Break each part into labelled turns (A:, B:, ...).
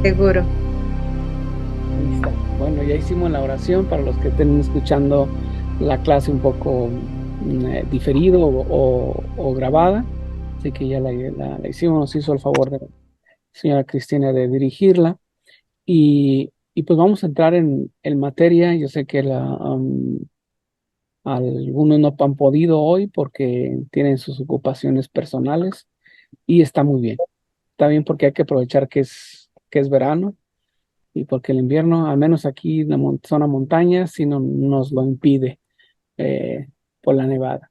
A: Seguro.
B: Listo. Bueno, ya hicimos la oración para los que estén escuchando la clase un poco diferido o grabada. Así que ya la hicimos, nos hizo el favor de señora Cristina de dirigirla. Y pues vamos a entrar en materia. Yo sé que algunos no han podido hoy porque tienen sus ocupaciones personales y está muy bien. Está bien porque hay que aprovechar que es verano y porque el invierno, al menos aquí en la zona montaña, sí no, nos lo impide eh, por la nevada.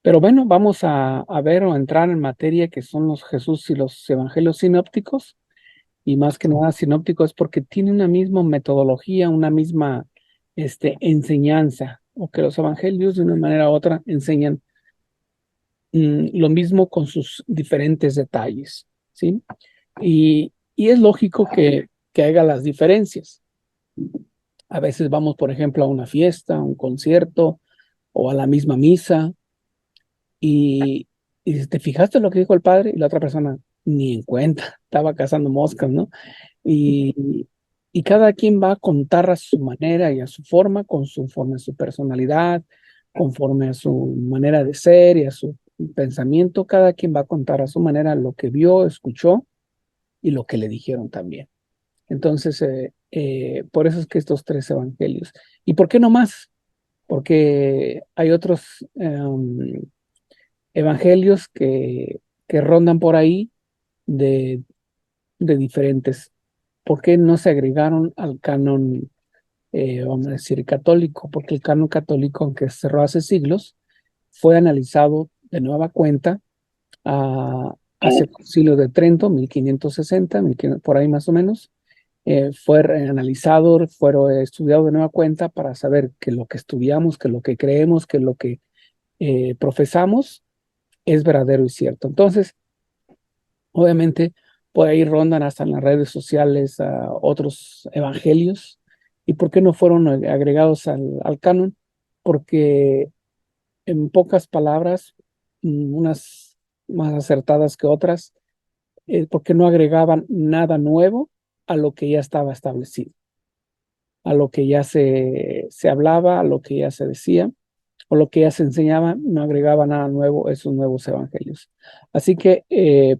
B: Pero bueno, vamos a ver o entrar en materia que son los Jesús y los evangelios sinópticos, y más que nada sinópticos porque tiene una misma metodología, una misma enseñanza, o que los evangelios de una manera u otra enseñan lo mismo con sus diferentes detalles, ¿sí? Y es lógico que haga las diferencias. A veces vamos, por ejemplo, a una fiesta, a un concierto o a la misma misa y dices, ¿te fijaste lo que dijo el padre? Y la otra persona ni en cuenta, estaba cazando moscas, ¿no? Y, y cada quien va a contar a su manera y a su forma, conforme a su personalidad, conforme a su manera de ser y a su pensamiento, cada quien va a contar a su manera lo que vio, escuchó y lo que le dijeron también. Entonces, por eso es que estos tres evangelios. ¿Y por qué no más? Porque hay otros evangelios que rondan por ahí de, de diferentes. ¿Por qué no se agregaron al canon, vamos a decir, católico? Porque el canon católico, aunque se cerró hace siglos, fue analizado de nueva cuenta hacia el Concilio de Trento, 1560, por ahí más o menos. Fue analizado, fue estudiado de nueva cuenta para saber que lo que estudiamos, que lo que creemos, que lo que profesamos es verdadero y cierto. Entonces, obviamente, por ahí rondan hasta en las redes sociales otros evangelios. ¿Y por qué no fueron agregados al canon? Porque en pocas palabras, unas más acertadas que otras, porque no agregaban nada nuevo a lo que ya estaba establecido, a lo que ya se hablaba, a lo que ya se decía o lo que ya se enseñaba, no agregaba nada nuevo a esos nuevos evangelios. Así que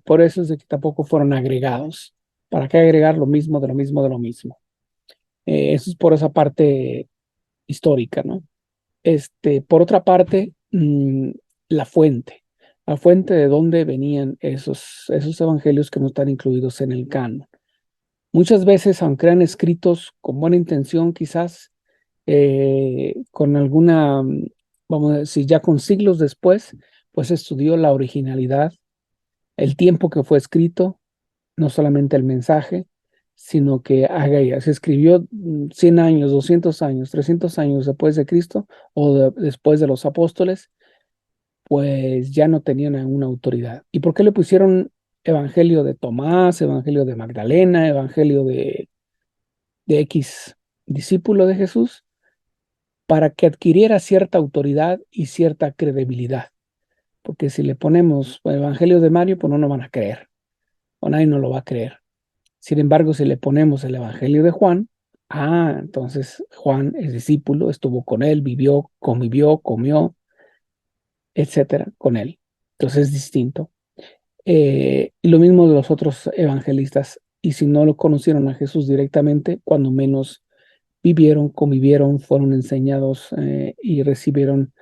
B: por eso es de que tampoco fueron agregados. ¿Para qué agregar lo mismo de lo mismo de lo mismo? Eso es por esa parte histórica, ¿no? Por otra parte, la fuente. La fuente de dónde venían esos evangelios que no están incluidos en el canon. Muchas veces, aunque eran escritos con buena intención, quizás con alguna, vamos a decir, ya con siglos después, pues estudió la originalidad, el tiempo que fue escrito, no solamente el mensaje, sino que se escribió 100 años, 200 años, 300 años después de Cristo o después de los apóstoles, pues ya no tenían una autoridad. ¿Y por qué le pusieron Evangelio de Tomás, Evangelio de Magdalena, Evangelio de X discípulo de Jesús? Para que adquiriera cierta autoridad y cierta credibilidad. Porque si le ponemos el Evangelio de Mario, pues no nos van a creer, o nadie no lo va a creer. Sin embargo, si le ponemos el Evangelio de Juan, entonces Juan es discípulo, estuvo con él, vivió, convivió, comió, etcétera, con él. Entonces es distinto. Y lo mismo de los otros evangelistas. Y si no lo conocieron a Jesús directamente, cuando menos vivieron, convivieron, fueron enseñados y recibieron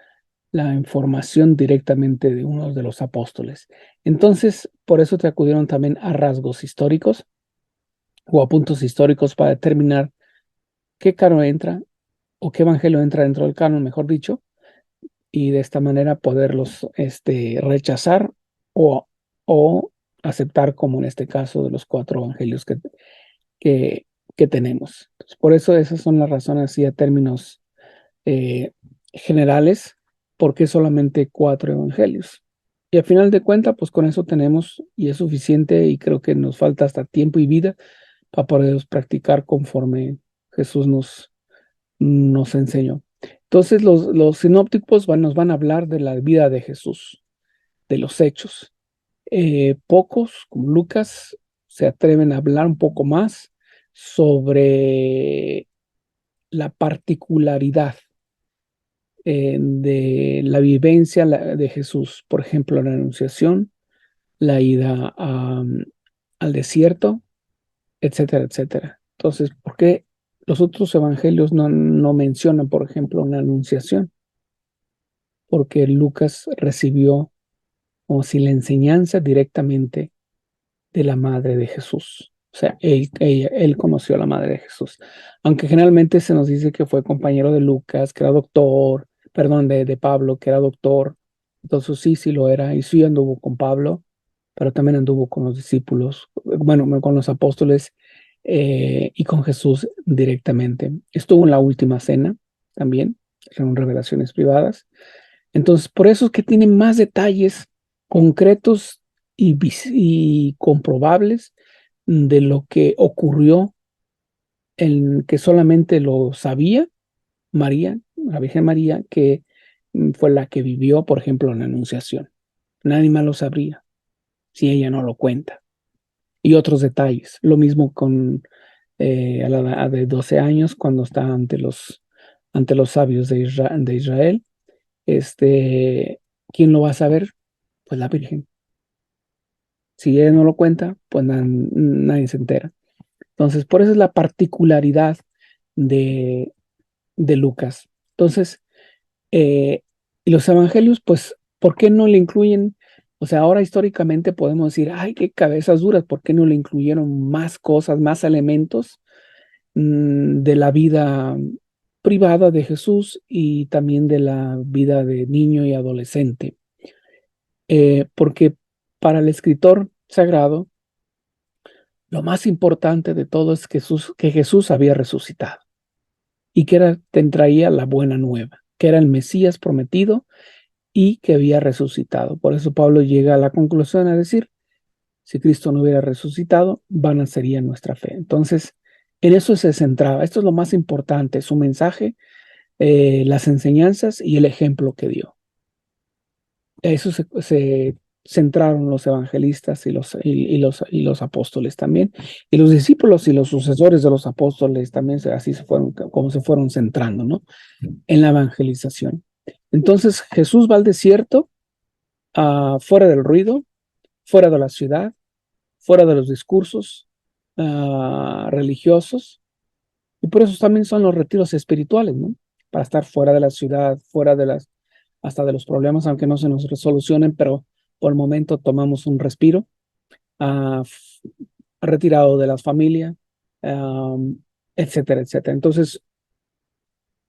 B: la información directamente de uno de los apóstoles. Entonces, por eso te acudieron también a rasgos históricos o a puntos históricos para determinar qué canon entra o qué evangelio entra dentro del canon, mejor dicho, y de esta manera poderlos rechazar o, o aceptar, como en este caso de los cuatro evangelios que, que tenemos. Entonces, por eso esas son las razones y a términos eh, generales, porque solamente cuatro evangelios. Y al final de cuentas, pues con eso tenemos y es suficiente y creo que nos falta hasta tiempo y vida para poder practicar conforme Jesús nos enseñó. Entonces los sinópticos nos van a hablar de la vida de Jesús, de los hechos. Pocos, como Lucas, se atreven a hablar un poco más, sobre la particularidad de la vivencia de Jesús, por ejemplo, la Anunciación, la ida al desierto, etcétera, etcétera. Entonces, ¿por qué los otros evangelios no mencionan, por ejemplo, una Anunciación? Porque Lucas recibió como si la enseñanza directamente de la madre de Jesús. O sea, él conoció a la madre de Jesús. Aunque generalmente se nos dice que fue compañero de Lucas, que era doctor, perdón, de Pablo, que era doctor. Entonces sí, sí lo era. Y sí anduvo con Pablo, pero también anduvo con los discípulos, bueno, con los apóstoles y con Jesús directamente. Estuvo en la última cena también, son revelaciones privadas. Entonces, por eso es que tiene más detalles concretos y comprobables de lo que ocurrió, en que solamente lo sabía María, la Virgen María, que fue la que vivió, por ejemplo, la Anunciación. Nadie más lo sabría si ella no lo cuenta. Y otros detalles. Lo mismo con a la edad de 12 años, cuando está ante los sabios de Israel. ¿Quién lo va a saber? Pues la Virgen. Si ella no lo cuenta, pues nadie se entera. Entonces, por eso es la particularidad de, de Lucas. Entonces, eh, y los evangelios, pues, ¿por qué no le incluyen? O sea, ahora históricamente podemos decir, ay, qué cabezas duras, ¿por qué no le incluyeron más cosas, más elementos de la vida privada de Jesús y también de la vida de niño y adolescente? Porque para el escritor sagrado, lo más importante de todo es que Jesús había resucitado y que traía la buena nueva, que era el Mesías prometido y que había resucitado. Por eso Pablo llega a la conclusión a decir, si Cristo no hubiera resucitado, vana sería nuestra fe. Entonces, en eso se centraba. Esto es lo más importante, su mensaje, las enseñanzas y el ejemplo que dio. Eso se centraron los evangelistas y los apóstoles también. Y los discípulos y los sucesores de los apóstoles también así se fueron, como se fueron centrando, ¿no? En la evangelización. Entonces Jesús va al desierto, fuera del ruido, fuera de la ciudad, fuera de los discursos religiosos. Y por eso también son los retiros espirituales, ¿no? Para estar fuera de la ciudad, fuera de hasta de los problemas, aunque no se nos resolucionen, pero por el momento tomamos un respiro, uh, retirado de la familia, um, etcétera, etcétera. Entonces,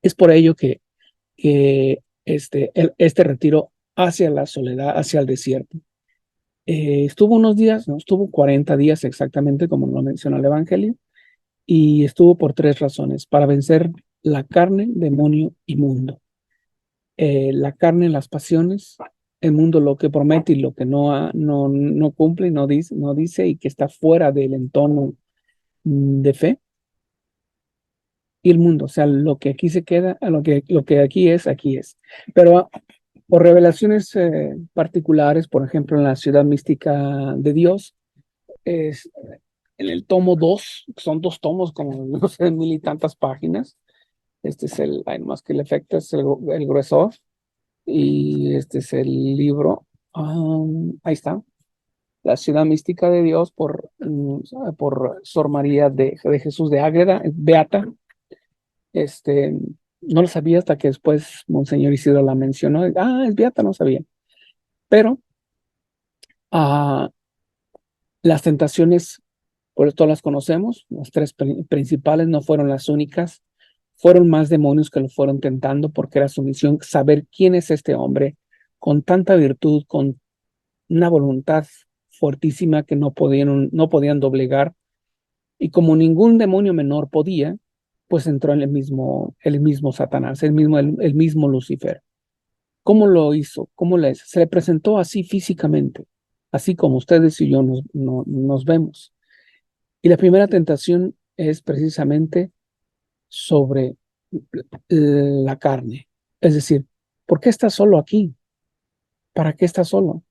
B: es por ello que este retiro hacia la soledad, hacia el desierto. Estuvo unos días, no, estuvo 40 días exactamente, como lo menciona el Evangelio, y estuvo por 3 razones: para vencer la carne, demonio y mundo. La carne, las pasiones, el mundo, lo que promete y lo que no cumple y no dice y que está fuera del entorno de fe, y el mundo, o sea, lo que aquí se queda, lo que aquí es, aquí es. Pero por revelaciones particulares, por ejemplo, en la ciudad mística de Dios, es en el tomo 2, son 2 tomos, como no sé, 1000 y tantas páginas. Este es hay más que el efecto, es el gruesor. Y este es el libro. Ahí está. La ciudad mística de Dios por Sor María de Jesús de Ágreda, beata. Este, no lo sabía hasta que después Monseñor Isidro la mencionó. Es beata, no sabía. Pero ah, las tentaciones, por esto las conocemos. Las tres principales no fueron las únicas. Fueron más demonios que lo fueron tentando, porque era su misión saber quién es este hombre con tanta virtud, con una voluntad fortísima que no podían doblegar, y como ningún demonio menor podía, pues entró en el mismo Satanás, el mismo Lucifer. ¿Cómo lo hizo? ¿Cómo le hizo? Se le presentó así físicamente, así como ustedes y yo nos vemos. Y la primera tentación es precisamente sobre la carne. Es decir, ¿por qué estás solo aquí? ¿Para qué estás solo?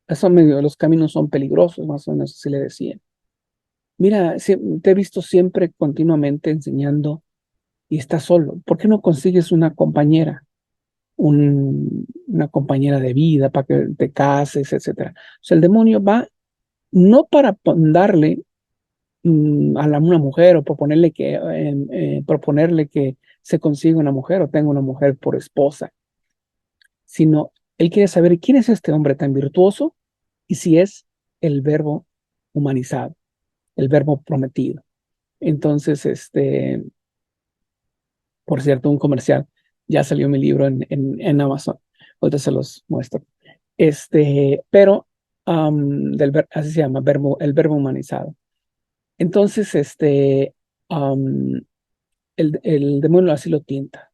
B: Los caminos son peligrosos, más o menos así le decían. Mira, te he visto siempre continuamente enseñando y estás solo. ¿Por qué no consigues una compañera? Una compañera de vida para que te cases, etcétera. O sea, el demonio va no para darle a una mujer o proponerle que se consiga una mujer o tenga una mujer por esposa, sino él quiere saber quién es este hombre tan virtuoso y si es el verbo humanizado, el verbo prometido. Entonces, por cierto, un comercial, ya salió mi libro en Amazon, ahorita se los muestro. Pero así se llama, el verbo humanizado. Entonces, am, el demonio así lo tienta.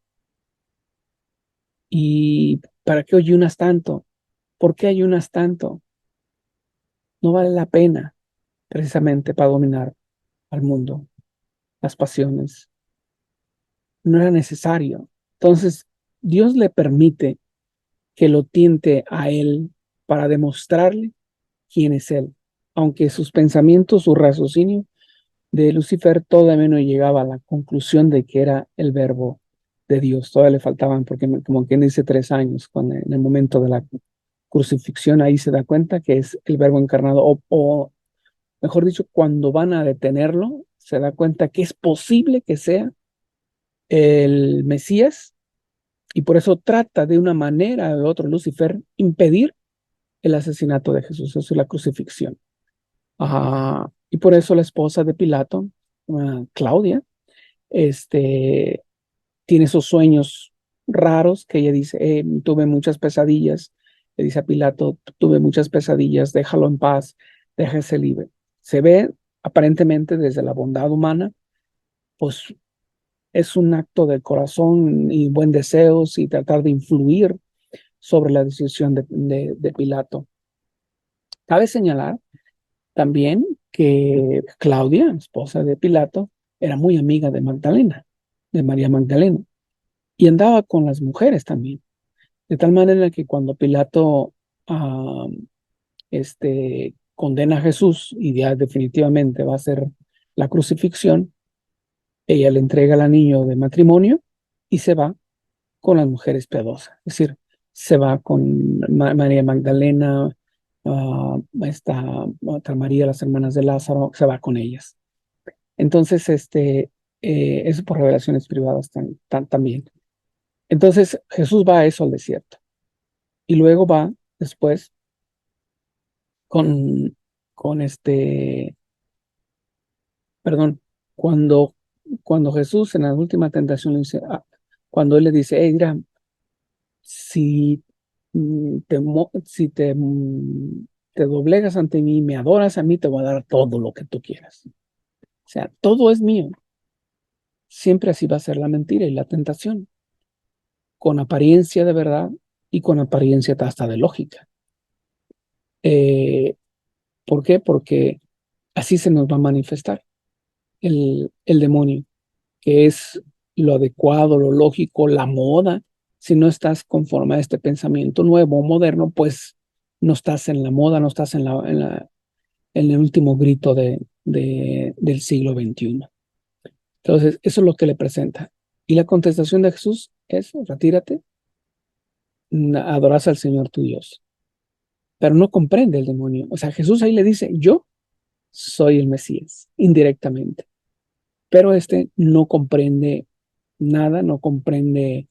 B: ¿Y para qué ayunas tanto? ¿Por qué ayunas tanto? No vale la pena, precisamente para dominar al mundo, las pasiones. No era necesario. Entonces, Dios le permite que lo tiente a él para demostrarle quién es él. Aunque sus pensamientos, su raciocinio de Lucifer todavía no llegaba a la conclusión de que era el verbo de Dios. Todavía le faltaban, porque como quien dice, 3 años, en el momento de la crucifixión, ahí se da cuenta que es el verbo encarnado, o mejor dicho, cuando van a detenerlo, se da cuenta que es posible que sea el Mesías, y por eso trata de una manera u otra Lucifer impedir el asesinato de Jesús, eso es la crucifixión. Y por eso la esposa de Pilato, Claudia, este, tiene esos sueños raros que ella dice, tuve muchas pesadillas, le dice a Pilato, tuve muchas pesadillas, déjalo en paz, déjese libre. Se ve aparentemente desde la bondad humana, pues es un acto del corazón y buen deseos y tratar de influir sobre la decisión de Pilato. Cabe señalar también que Claudia, esposa de Pilato, era muy amiga de Magdalena, de María Magdalena, y andaba con las mujeres también. De tal manera que cuando Pilato ah, condena a Jesús y ya definitivamente va a ser la crucifixión, ella le entrega al anillo de matrimonio y se va con las mujeres piadosas. Es decir, se va con María Magdalena, esta otra María, las hermanas de Lázaro, se va con ellas. Entonces, eso por revelaciones privadas también. Entonces, Jesús va a eso al desierto y luego va después con, con perdón, cuando, cuando Jesús en la última tentación le dice, cuando él le dice, hey, mira, si te doblegas ante mí, me adoras a mí, te voy a dar todo lo que tú quieras. O sea, todo es mío. Siempre así va a ser la mentira y la tentación, con apariencia de verdad y con apariencia hasta de lógica. Eh, ¿Por qué? Porque así se nos va a manifestar el demonio, que es lo adecuado, lo lógico, la moda. Si no estás conforme a este pensamiento nuevo o moderno, pues no estás en la moda, no estás en el último grito del siglo XXI. Entonces, eso es lo que le presenta. Y la contestación de Jesús es, retírate, adorás al Señor tu Dios. Pero no comprende el demonio. O sea, Jesús ahí le dice, yo soy el Mesías, indirectamente. Pero no comprende nada, no comprende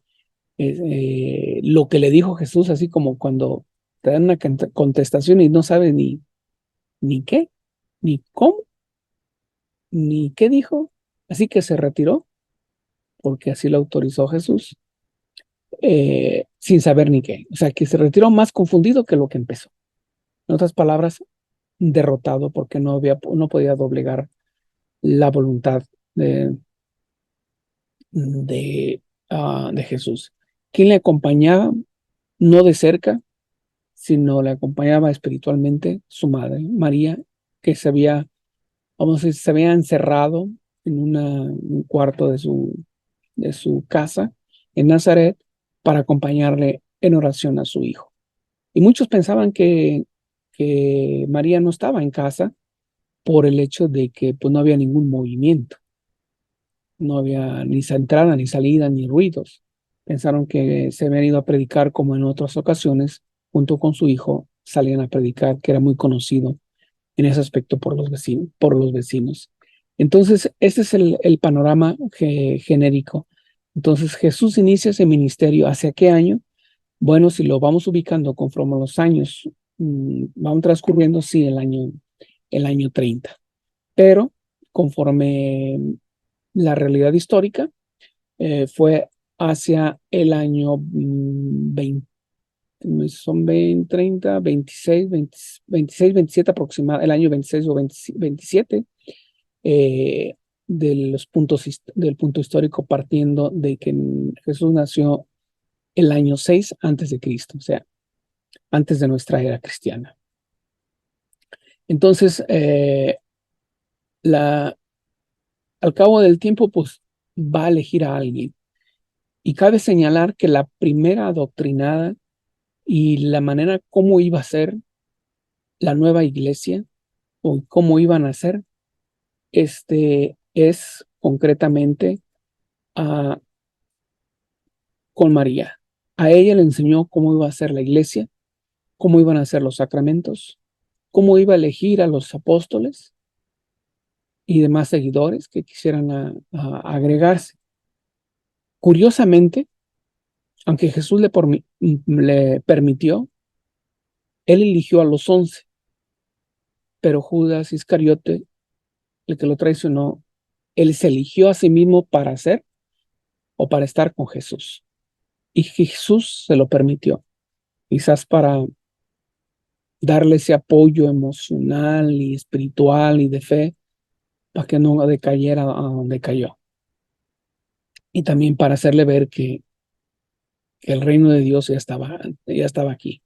B: lo que le dijo Jesús, así como cuando te dan una contestación y no sabe ni qué, ni cómo, ni qué dijo. Así que se retiró, porque así lo autorizó Jesús, sin saber ni qué. O sea, que se retiró más confundido que lo que empezó. En otras palabras, derrotado porque no podía doblegar la voluntad de, de Jesús. ¿Quién le acompañaba? No de cerca, sino le acompañaba espiritualmente su madre, María, que vamos a decir, se había encerrado en un cuarto de su casa en Nazaret para acompañarle en oración a su hijo. Y muchos pensaban que María no estaba en casa por el hecho de que pues, no había ningún movimiento, no había ni entrada, ni salida, ni ruidos. Pensaron que se habían ido a predicar como en otras ocasiones, junto con su hijo, salían a predicar, que era muy conocido en ese aspecto por los vecinos, por los vecinos. Entonces, este es el panorama genérico. Entonces, Jesús inicia ese ministerio. ¿Hacia qué año? Bueno, si lo vamos ubicando conforme los años van transcurriendo, sí, el año 30. Pero conforme la realidad histórica fue hacia el año 20, son 20, 30, 26, 20, 26, 27 aproximadamente, el año 26 o 27, eh, del punto histórico, partiendo de que Jesús nació el año 6 antes de Cristo, o sea, antes de nuestra era cristiana. Entonces, al cabo del tiempo, pues va a elegir a alguien. Y cabe señalar que la primera adoctrinada y la manera como iba a ser la nueva iglesia o cómo iban a ser, es concretamente con María. A ella le enseñó cómo iba a ser la iglesia, cómo iban a ser los sacramentos, cómo iba a elegir a los apóstoles y demás seguidores que quisieran agregarse. Curiosamente, aunque Jesús le permitió, él eligió a los 11, pero Judas Iscariote, el que lo traicionó, él se eligió a sí mismo para ser o para estar con Jesús. Y Jesús se lo permitió, quizás para darle ese apoyo emocional y espiritual y de fe para que no decayera a donde cayó. Y también para hacerle ver que el reino de Dios ya estaba aquí.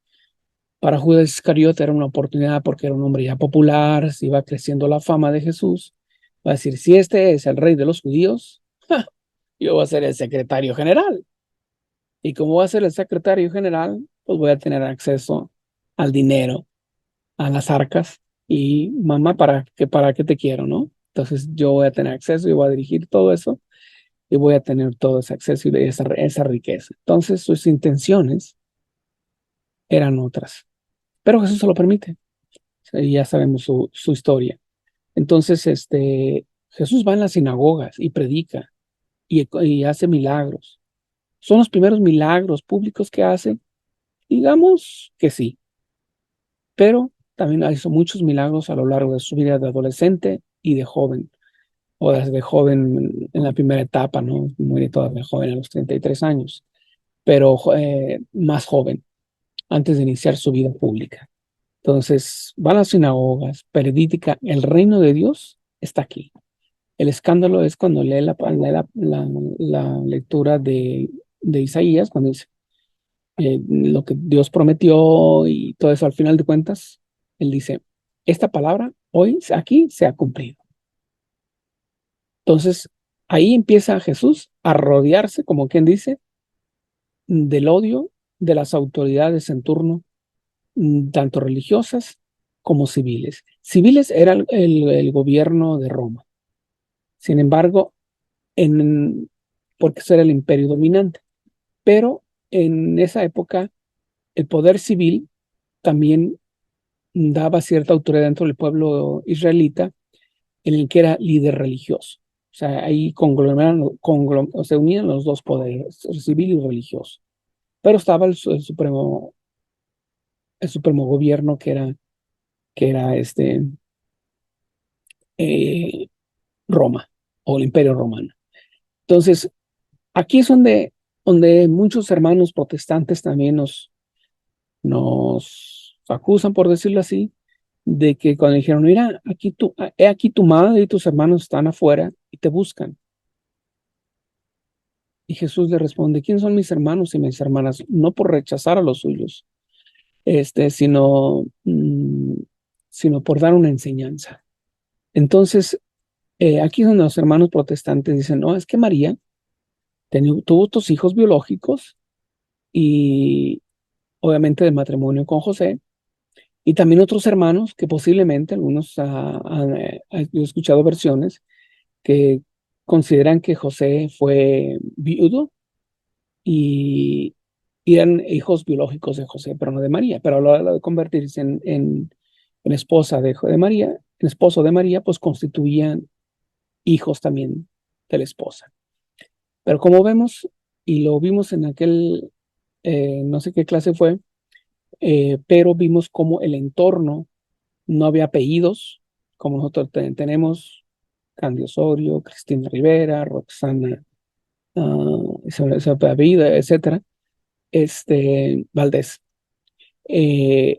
B: Para Judas Iscariote era una oportunidad porque era un hombre ya popular, se iba creciendo la fama de Jesús. Va a decir, si este es el rey de los judíos, yo voy a ser el secretario general. Y como voy a ser el secretario general, pues voy a tener acceso al dinero, a las arcas. Y mamá, ¿para qué te quiero, no? Entonces yo voy a tener acceso y voy a dirigir todo eso y voy a tener todo ese acceso y esa riqueza. Entonces sus intenciones eran otras. Pero Jesús se lo permite. Y ya sabemos su historia. Entonces, Jesús va en las sinagogas y predica y hace milagros. ¿Son los primeros milagros públicos que hace? Digamos que sí, pero también hizo muchos milagros a lo largo de su vida de adolescente y de joven, o desde joven en la primera etapa, ¿no? Muere todavía joven a los 33 años, pero más joven, antes de iniciar su vida pública. Entonces, va a las sinagogas, predica, el reino de Dios está aquí. El escándalo es cuando lee la lectura de Isaías, cuando dice lo que Dios prometió y todo eso, al final de cuentas, él dice, esta palabra hoy aquí se ha cumplido. Entonces, ahí empieza Jesús a rodearse, como quien dice, del odio de las autoridades en turno, tanto religiosas como civiles. Civiles era el gobierno de Roma. Sin embargo, porque eso era el imperio dominante. Pero en esa época, el poder civil también daba cierta autoridad dentro del pueblo israelita, en el que era líder religioso. O sea, ahí se unían los dos poderes, el civil y el religioso. Pero estaba el supremo gobierno que era eh, Roma o el Imperio Romano. Entonces, aquí es donde muchos hermanos protestantes también nos acusan, por decirlo así, de que cuando dijeron, mira, aquí tu madre y tus hermanos están afuera y te buscan. Y Jesús le responde, ¿quién son mis hermanos y mis hermanas? No por rechazar a los suyos, sino por dar una enseñanza. Entonces, aquí es donde los hermanos protestantes dicen, no, es que María tuvo tus hijos biológicos y obviamente del matrimonio con José, Y también otros hermanos que posiblemente, algunos yo he escuchado versiones que consideran que José fue viudo y, y eran hijos biológicos de José, pero no de María. Pero a la hora de convertirse en esposa de María, en esposo de María, pues constituían hijos también de la esposa. Pero como vemos, y lo vimos en aquel, no sé qué clase fue, pero vimos como el entorno no había apellidos, como nosotros tenemos, Candy Osorio, Cristina Rivera, Roxana, ese apellido, etcétera, Valdés. Eh,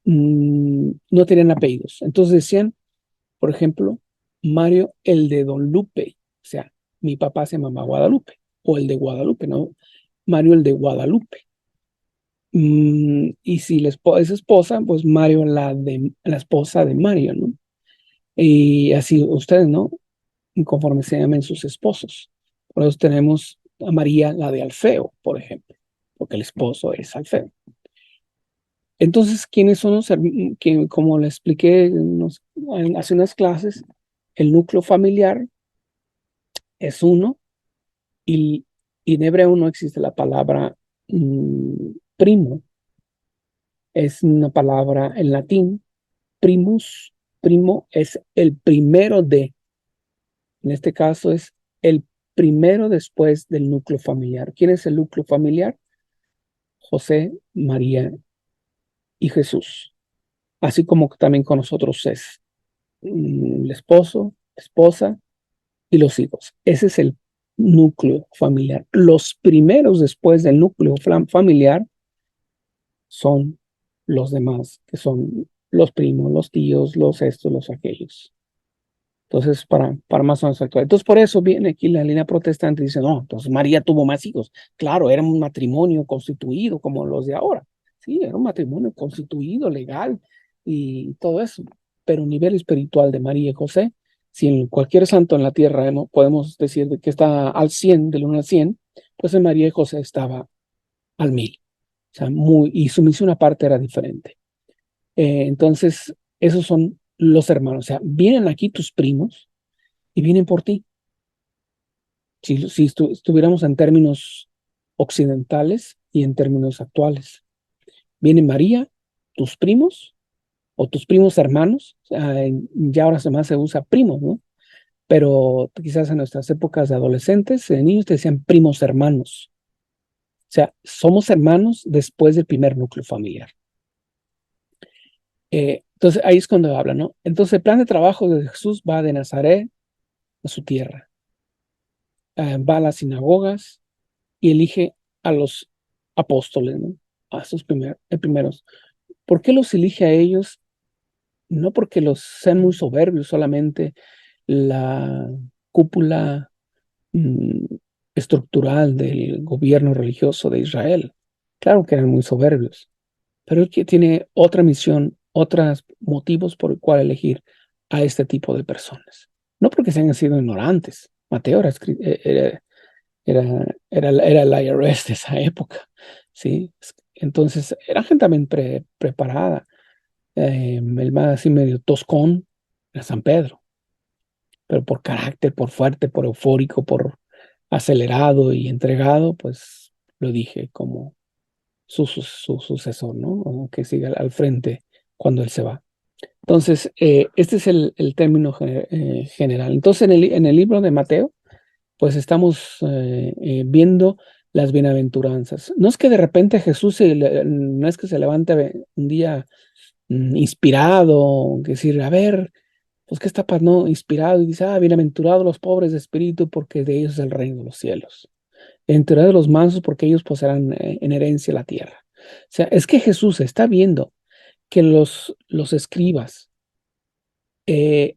B: no tenían apellidos. Entonces decían, por ejemplo, Mario el de Don Lupe, o sea, mi papá se llama Guadalupe, o el de Guadalupe, ¿no? Mario el de Guadalupe. Y si es esposa, pues Mario la esposa de Mario, ¿no? Y así ustedes, ¿no? Conforme se llamen sus esposos. Por eso tenemos a María, la de Alfeo, por ejemplo, porque el esposo es Alfeo. Entonces, ¿quiénes son que, como le expliqué hace unas clases, el núcleo familiar es uno y en hebreo no existe la palabra primo, es una palabra en latín, primus, primo es el primero de, en este caso es el primero después del núcleo familiar. ¿Quién es el núcleo familiar? José, María y Jesús, así como también con nosotros es el esposo, esposa y los hijos. Ese es el núcleo familiar. Los primeros después del núcleo familiar son los demás, que son los primos, los tíos, los estos, los aquellos. Entonces, para más o menos actual. Entonces, por eso viene aquí la línea protestante y dice, no, entonces María tuvo más hijos. Claro, era un matrimonio constituido como los de ahora. Sí, era un matrimonio constituido, legal y todo eso. Pero a nivel espiritual de María y José, si en cualquier santo en la tierra podemos decir de que está al 100, del 1 al 100, pues en María y José estaba al 1000. O sea, y su misión aparte era diferente. Entonces, esos son los hermanos. O sea, vienen aquí tus primos y vienen por ti. Si estuviéramos en términos occidentales y en términos actuales, viene María, tus primos o tus primos hermanos, o sea, ya ahora más se usa primos, ¿no? Pero quizás en nuestras épocas de adolescentes, de niños te decían primos hermanos. O sea, somos hermanos después del primer núcleo familiar. Entonces ahí es cuando habla, ¿no? Entonces el plan de trabajo de Jesús va de Nazaret a su tierra, va a las sinagogas y elige a los apóstoles, ¿no? A sus primeros. ¿Por qué los elige a ellos? No porque los sean muy soberbios, solamente la cúpula mm, estructural del gobierno religioso de Israel. Claro que eran muy soberbios, pero él que tiene otra misión, otros motivos por el cual elegir a este tipo de personas. No porque se hayan sido ignorantes. Mateo era el IRS de esa época, ¿sí? Entonces, era gente también preparada. El más así medio toscón era San Pedro, pero por carácter, por fuerte, por eufórico, por acelerado y entregado, pues lo dije como su sucesor, ¿no? O que siga al frente cuando él se va. Entonces, este es el término general. Entonces, en el libro de Mateo, pues estamos viendo las bienaventuranzas. No es que de repente Jesús, no es que se levante un día inspirado, que decir, a ver, pues qué está pasando, inspirado y dice, bienaventurados los pobres de espíritu porque de ellos es el reino de los cielos. Bienaventurados los mansos porque ellos poseerán en herencia la tierra. O sea, es que Jesús está viendo que los escribas y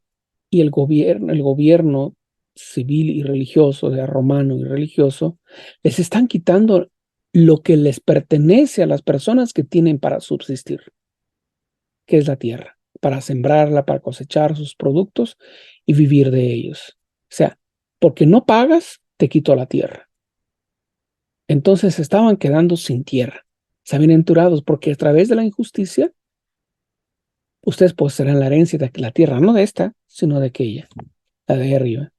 B: el gobierno civil y religioso, de romano y religioso, les están quitando lo que les pertenece a las personas que tienen para subsistir, que es la tierra, para sembrarla, para cosechar sus productos y vivir de ellos. O sea, porque no pagas, te quito la tierra. Entonces estaban quedando sin tierra, se habían enturados porque a través de la injusticia ustedes poseerán la herencia de la tierra, no de esta, sino de aquella, la de arriba.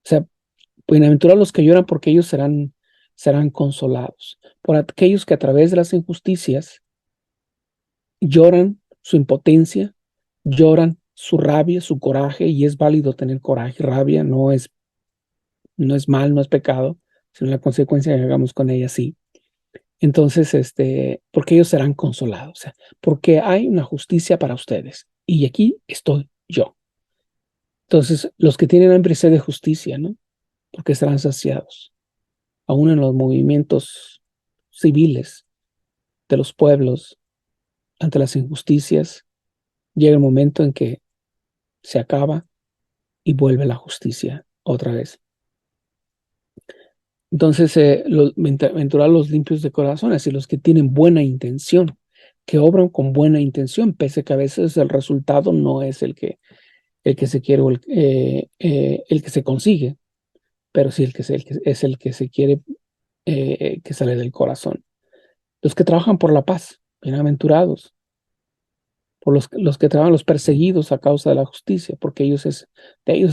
B: O sea, bienaventurados los que lloran porque ellos serán consolados. Por aquellos que a través de las injusticias lloran su impotencia, lloran su rabia, su coraje, y es válido tener coraje, rabia, no es mal, no es pecado, sino la consecuencia que hagamos con ella, sí. Entonces, porque ellos serán consolados, o sea, porque hay una justicia para ustedes, y aquí estoy yo. Entonces, los que tienen hambre y sed de justicia, ¿no? Porque serán saciados. Aún en los movimientos civiles de los pueblos, ante las injusticias, llega el momento en que se acaba y vuelve la justicia otra vez. Entonces, bienaventurados los limpios de corazón, así los que tienen buena intención, que obran con buena intención, pese a que a veces el resultado no es el que se quiere o el que se consigue, pero sí es el que se quiere, que sale del corazón. Los que trabajan por la paz, bienaventurados, por los que trabajan, los perseguidos a causa de la justicia, porque de ellos es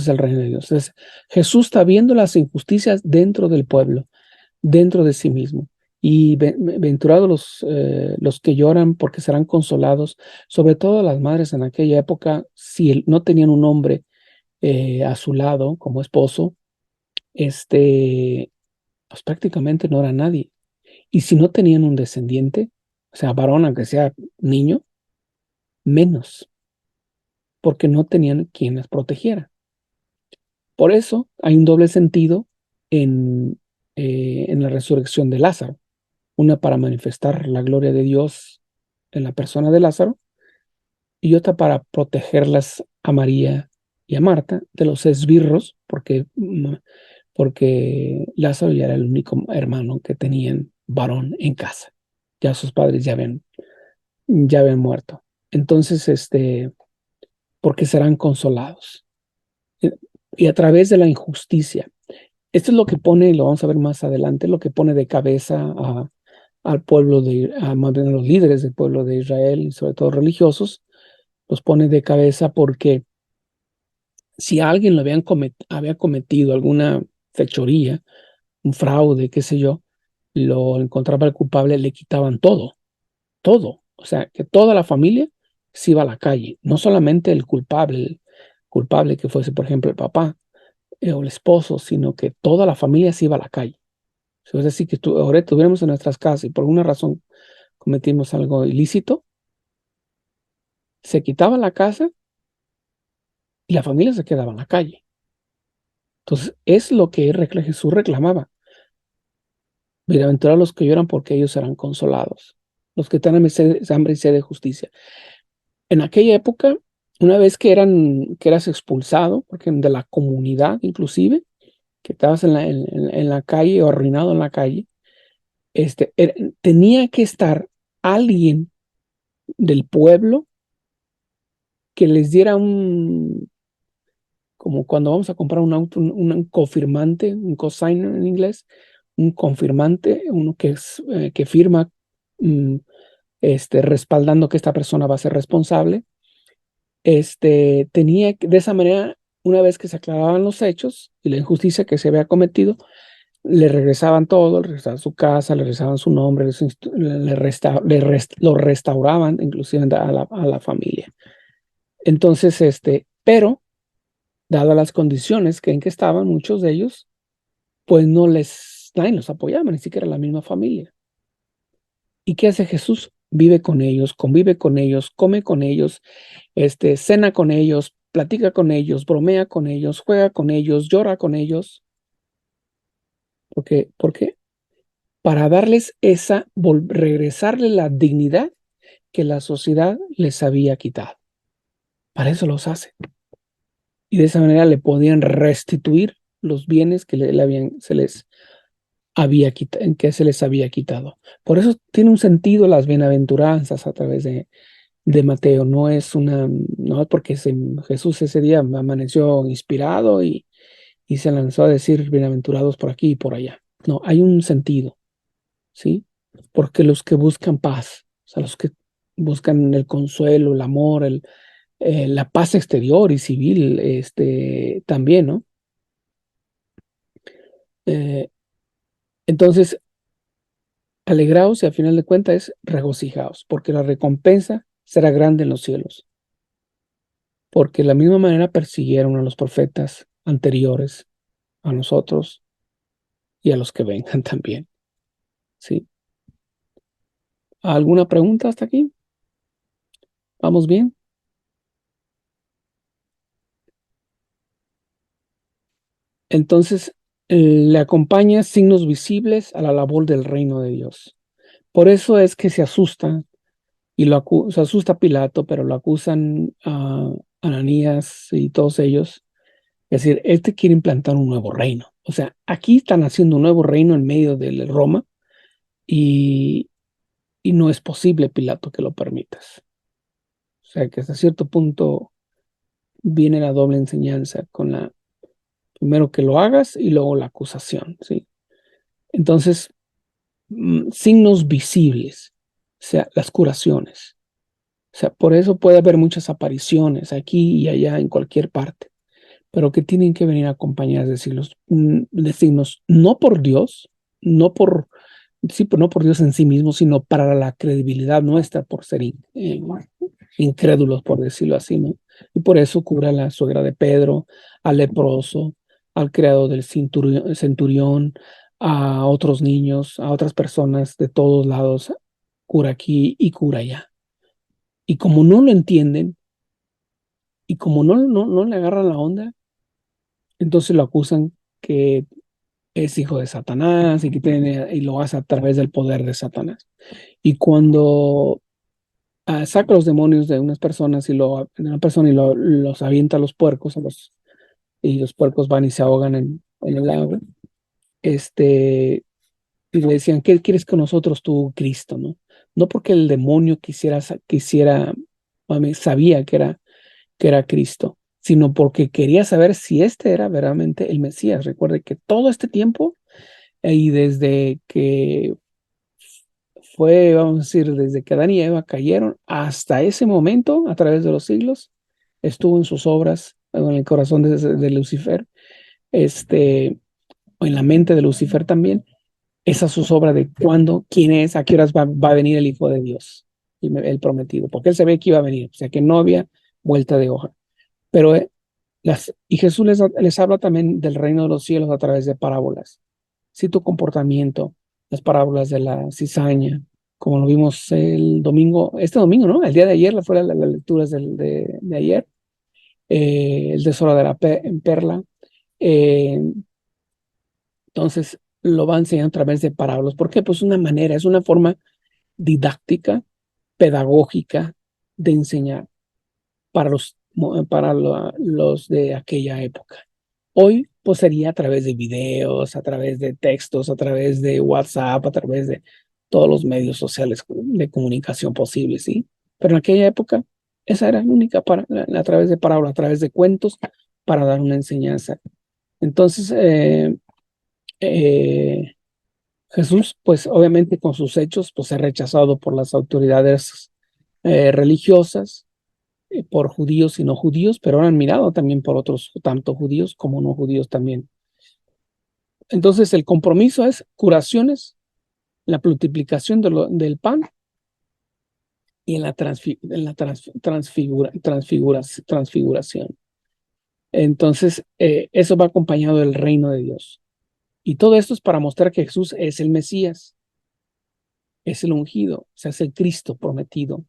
B: el reino de Dios. Entonces, Jesús está viendo las injusticias dentro del pueblo, dentro de sí mismo. Y venturados los que lloran porque serán consolados, sobre todo las madres en aquella época, si no tenían un hombre a su lado como esposo, pues prácticamente no era nadie. Y si no tenían un descendiente, o sea, varón, aunque sea niño, menos, porque no tenían quien las protegiera. Por eso hay un doble sentido en la resurrección de Lázaro. Una para manifestar la gloria de Dios en la persona de Lázaro, y otra para protegerlas a María y a Marta de los esbirros, porque Lázaro ya era el único hermano que tenían varón en casa. Ya sus padres ya habían muerto. Entonces, porque serán consolados. Y a través de la injusticia. Esto es lo que pone, lo vamos a ver más adelante, lo que pone de cabeza al pueblo más bien a los líderes del pueblo de Israel, y sobre todo religiosos, los pone de cabeza porque si alguien había cometido alguna fechoría, un fraude, qué sé yo, lo encontraba el culpable, le quitaban todo, todo. O sea, que toda la familia se iba a la calle, no solamente el culpable que fuese, por ejemplo, el papá o el esposo, sino que toda la familia se iba a la calle. Es decir, que ahora estuviéramos en nuestras casas y por alguna razón cometimos algo ilícito, se quitaba la casa y la familia se quedaba en la calle. Entonces, es lo que Jesús reclamaba. Bienaventurados los que lloran porque ellos serán consolados. Los que tienen hambre y sed de justicia. En aquella época, una vez que eras expulsado, porque de la comunidad inclusive, que estabas en la calle o arruinado en la calle, tenía que estar alguien del pueblo que les diera como cuando vamos a comprar un auto, un confirmante, un cosigner en inglés, un confirmante, uno que firma, mm, respaldando que esta persona va a ser responsable. De esa manera, una vez que se aclaraban los hechos y la injusticia que se había cometido, le regresaban todo, le regresaban su casa, le regresaban su nombre, lo restauraban inclusive a la familia. Entonces, pero dadas las condiciones en que estaban, muchos de ellos, pues nadie los apoyaba, ni siquiera la misma familia. ¿Y qué hace Jesús? Vive con ellos, convive con ellos, come con ellos, cena con ellos, platica con ellos, bromea con ellos, juega con ellos, llora con ellos. ¿Por qué? Para darles regresarle la dignidad que la sociedad les había quitado. Para eso los hace. Y de esa manera le podían restituir los bienes que se les había quitado. Por eso tiene un sentido las bienaventuranzas a través de Mateo. No es porque Jesús ese día amaneció inspirado y se lanzó a decir bienaventurados por aquí y por allá. No, hay un sentido, ¿sí? Porque los que buscan paz, o sea, buscan el consuelo, el amor, la paz exterior y civil, también, ¿no? Eh, entonces, alegraos y al final de cuentas es regocijaos, porque la recompensa será grande en los cielos, porque de la misma manera persiguieron a los profetas anteriores a nosotros y a los que vengan también, ¿sí? ¿Alguna pregunta hasta aquí? ¿Vamos bien? Entonces, le acompaña signos visibles a la labor del reino de Dios. Por eso es que se asusta y se asusta Pilato, pero lo acusan a Ananías y todos ellos. Es decir, este quiere implantar un nuevo reino. O sea, aquí están haciendo un nuevo reino en medio de Roma y, y no es posible, Pilato, que lo permitas. O sea, que hasta cierto punto viene la doble enseñanza con primero que lo hagas y luego la acusación, ¿sí? Entonces, signos visibles, o sea, las curaciones. O sea, por eso puede haber muchas apariciones aquí y allá en cualquier parte, pero que tienen que venir acompañadas de signos, no por Dios, no por, sí, no por Dios en sí mismo, sino para la credibilidad nuestra por ser incrédulos, por decirlo así, ¿no? Y por eso cura a la suegra de Pedro, al leproso, al criado del centurión, a otros niños, a otras personas de todos lados, cura aquí y cura allá. Y como no lo entienden, y como no le agarran la onda, entonces lo acusan que es hijo de Satanás y lo hace a través del poder de Satanás. Y cuando saca los demonios de unas personas de una persona y los avienta a los puercos, y los puercos van y se ahogan en el agua, y le decían, ¿qué quieres con nosotros tú, Cristo? ¿No? No porque el demonio sabía que era Cristo, sino porque quería saber si este era verdaderamente el Mesías. Recuerde que todo este tiempo, y desde que vamos a decir, desde que Adán y Eva cayeron hasta ese momento, a través de los siglos, estuvo en sus obras, en el corazón de Lucifer, o en la mente de Lucifer también, esa es su obra de cuándo, quién es, a qué horas va a venir el Hijo de Dios, el prometido, porque él sabía que iba a venir, o sea que no había vuelta de hoja. Pero y Jesús les habla también del reino de los cielos a través de parábolas. Si tu comportamiento, las parábolas de la cizaña, como lo vimos este domingo, ¿no? El día de ayer, fueron las lecturas de ayer, el tesoro de la perla. eh, entonces, lo va a enseñar a través de parábolas. ¿Por qué? Pues es una forma didáctica, pedagógica de enseñar para los de aquella época. Hoy, pues sería a través de videos, a través de textos, a través de WhatsApp, a través de todos los medios sociales de comunicación posibles, ¿sí? Pero en aquella época, esa era la única a través de parábolas, a través de cuentos, para dar una enseñanza. Entonces, eh, Jesús, pues obviamente con sus hechos, pues es rechazado por las autoridades religiosas, por judíos y no judíos, pero eran mirados también por otros, tanto judíos como no judíos también. Entonces, el compromiso es curaciones, la multiplicación del pan y en la transfiguración. Entonces, eso va acompañado del reino de Dios. Y todo esto es para mostrar que Jesús es el Mesías, es el ungido, o sea, es el Cristo prometido.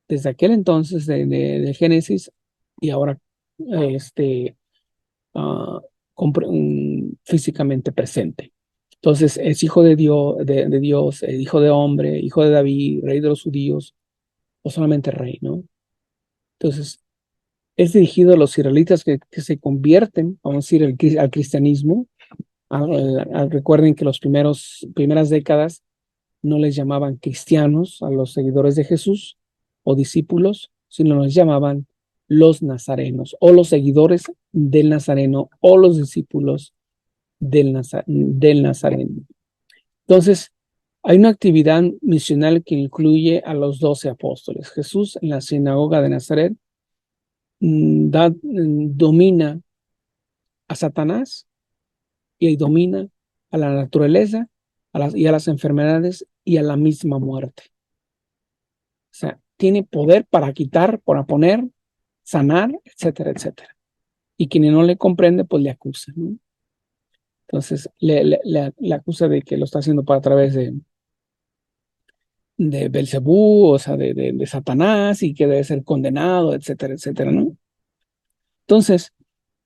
B: Desde aquel entonces de Génesis y ahora uh, físicamente presente. Entonces es hijo de Dios, hijo de hombre, hijo de David, rey de los judíos, o solamente rey, ¿no? Entonces es dirigido a los israelitas que se convierten, vamos a decir, al cristianismo. Recuerden que las primeras décadas no les llamaban cristianos a los seguidores de Jesús o discípulos, sino les llamaban los nazarenos o los seguidores del Nazareno o los discípulos del Nazareno. Entonces, Hay una actividad misional que incluye a los 12 apóstoles. Jesús en la sinagoga de Nazaret domina a Satanás y domina a la naturaleza y a las enfermedades y a la misma muerte. O sea, tiene poder para quitar, para poner, sanar, etcétera, etcétera. Y quien no le comprende, pues le acusa, ¿no? Entonces, le acusa de que lo está haciendo a través de Belcebú, o sea, de Satanás, y que debe ser condenado, etcétera, etcétera, ¿no? Entonces,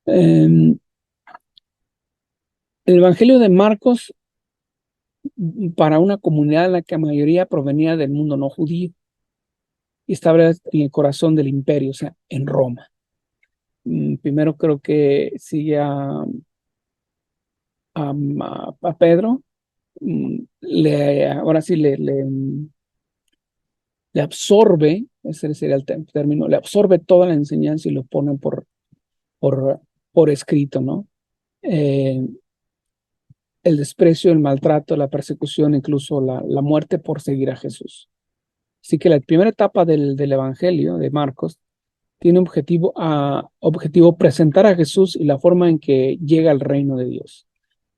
B: el Evangelio de Marcos, para una comunidad en la que la mayoría provenía del mundo no judío, y estaba en el corazón del imperio, o sea, en Roma. Primero creo que sigue a Pedro, ahora sí le absorbe, ese sería el término, le absorbe toda la enseñanza y lo pone por escrito, ¿no? El desprecio, el maltrato, la persecución, incluso la muerte por seguir a Jesús. Así que la primera etapa del Evangelio de Marcos tiene objetivo presentar a Jesús y la forma en que llega al reino de Dios.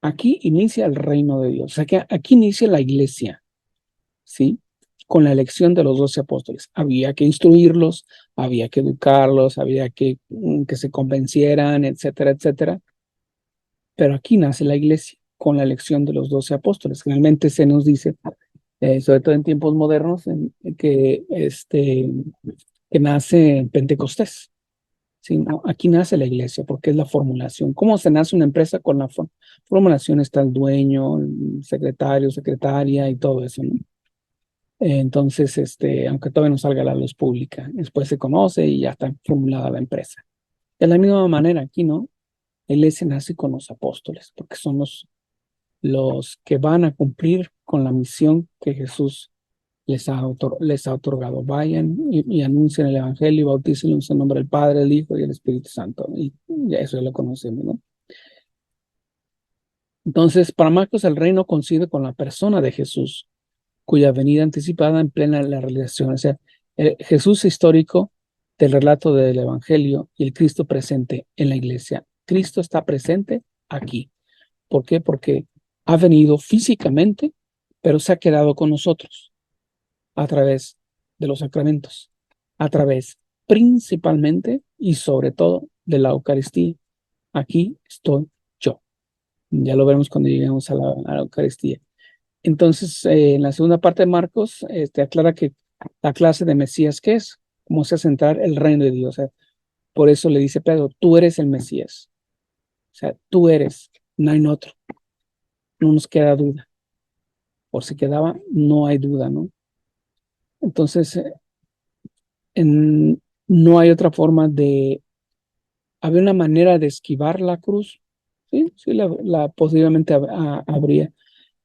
B: Aquí inicia el reino de Dios, o sea que aquí inicia la iglesia, ¿sí? Con la elección de los 12 apóstoles. Había que instruirlos, había que educarlos, había que se convencieran, etcétera, etcétera. Pero aquí nace la iglesia con la elección de los 12 apóstoles. Realmente se nos dice, sobre todo en tiempos modernos, que nace en Pentecostés. Sí, no, aquí nace la iglesia porque es la formulación. ¿Cómo se nace una empresa? Con la formulación está el dueño, el secretario, secretaria y todo eso, ¿no? Entonces, aunque todavía no salga a la luz pública, después se conoce y ya está formulada la empresa. De la misma manera aquí, ¿no? La iglesia nace con los apóstoles porque son los que van a cumplir con la misión que Jesús les ha otorgado. Vayan y anuncien el evangelio y bautícenlo en el nombre del Padre, el Hijo y el Espíritu Santo. Y ya eso ya lo conocemos, ¿no? Entonces, para Marcos el reino coincide con la persona de Jesús, cuya venida anticipada en plena la realización. O sea, el Jesús histórico del relato del evangelio y el Cristo presente en la iglesia. Cristo está presente aquí. ¿Por qué? Porque ha venido físicamente, pero se ha quedado con nosotros a través de los sacramentos, a través principalmente y sobre todo de la Eucaristía. Aquí estoy yo. Ya lo veremos cuando lleguemos a la Eucaristía. Entonces, en la segunda parte de Marcos, aclara que la clase de Mesías, ¿qué es? Cómo se hace entrar el reino de Dios. O sea, por eso le dice Pedro, tú eres el Mesías. O sea, tú eres, no hay otro. No nos queda duda. Por si quedaba, no hay duda, ¿no? Entonces, no hay otra forma había una manera de esquivar la cruz, sí, sí, posiblemente habría,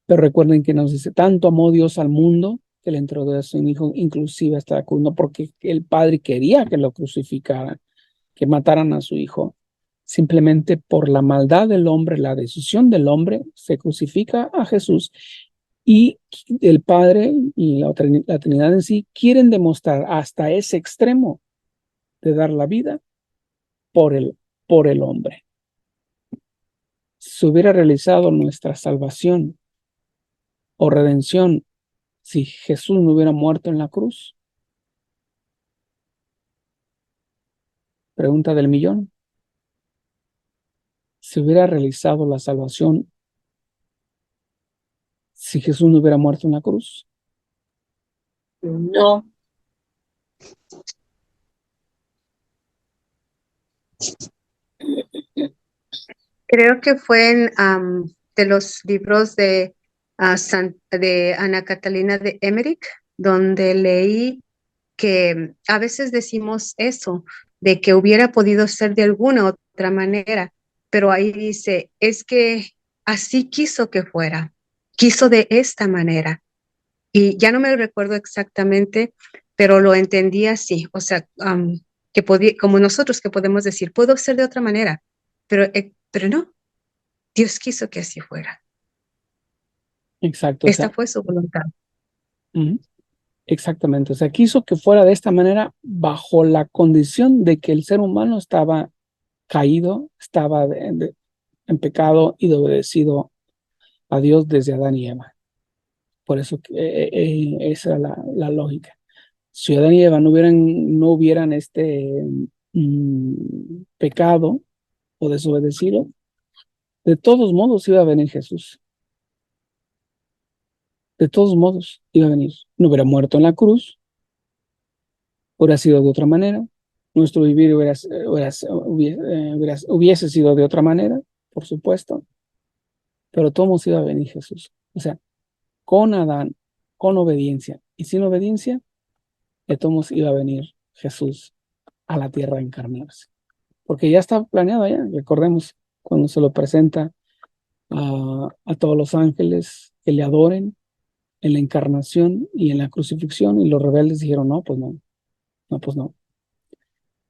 B: pero recuerden que nos dice, tanto amó Dios al mundo que le entregó a su hijo, inclusive hasta la cruz, no porque el Padre quería que lo crucificaran, que mataran a su hijo, simplemente por la maldad del hombre, la decisión del hombre, se crucifica a Jesús y el Padre y la Trinidad en sí quieren demostrar hasta ese extremo de dar la vida por el hombre. Se hubiera realizado nuestra salvación o redención si Jesús no hubiera muerto en la cruz. Pregunta del millón. ¿Se hubiera realizado la salvación si Jesús no hubiera muerto en la cruz?
A: No. Creo que fue de los libros de Ana Catalina de Emmerich, donde leí que a veces decimos eso, de que hubiera podido ser de alguna otra manera, pero ahí dice, es que así quiso que fuera, quiso de esta manera. Y ya no me recuerdo exactamente, pero lo entendí así, o sea, que como nosotros que podemos decir, puedo ser de otra manera, pero no, Dios quiso que así fuera.
B: Exacto, o
A: Esta
B: sea,
A: fue su voluntad.
B: exactamente, o sea, quiso que fuera de esta manera bajo la condición de que el ser humano estaba caído, estaba en pecado y de obedecido a Dios desde Adán y Eva. Por eso esa era la lógica. Si Adán y Eva no hubieran pecado o desobedecido, de todos modos iba a venir Jesús. De todos modos iba a venir. No hubiera muerto en la cruz, hubiera sido de otra manera. Nuestro vivir hubiese sido de otra manera, por supuesto, pero de todos modos iba a venir Jesús. O sea, con Adán, con obediencia y sin obediencia, de todos modos iba a venir Jesús a la tierra a encarnarse. Porque ya está planeado ya, recordemos, cuando se lo presenta a todos los ángeles que le adoren en la encarnación y en la crucifixión, y los rebeldes dijeron, no, pues no, no, pues no.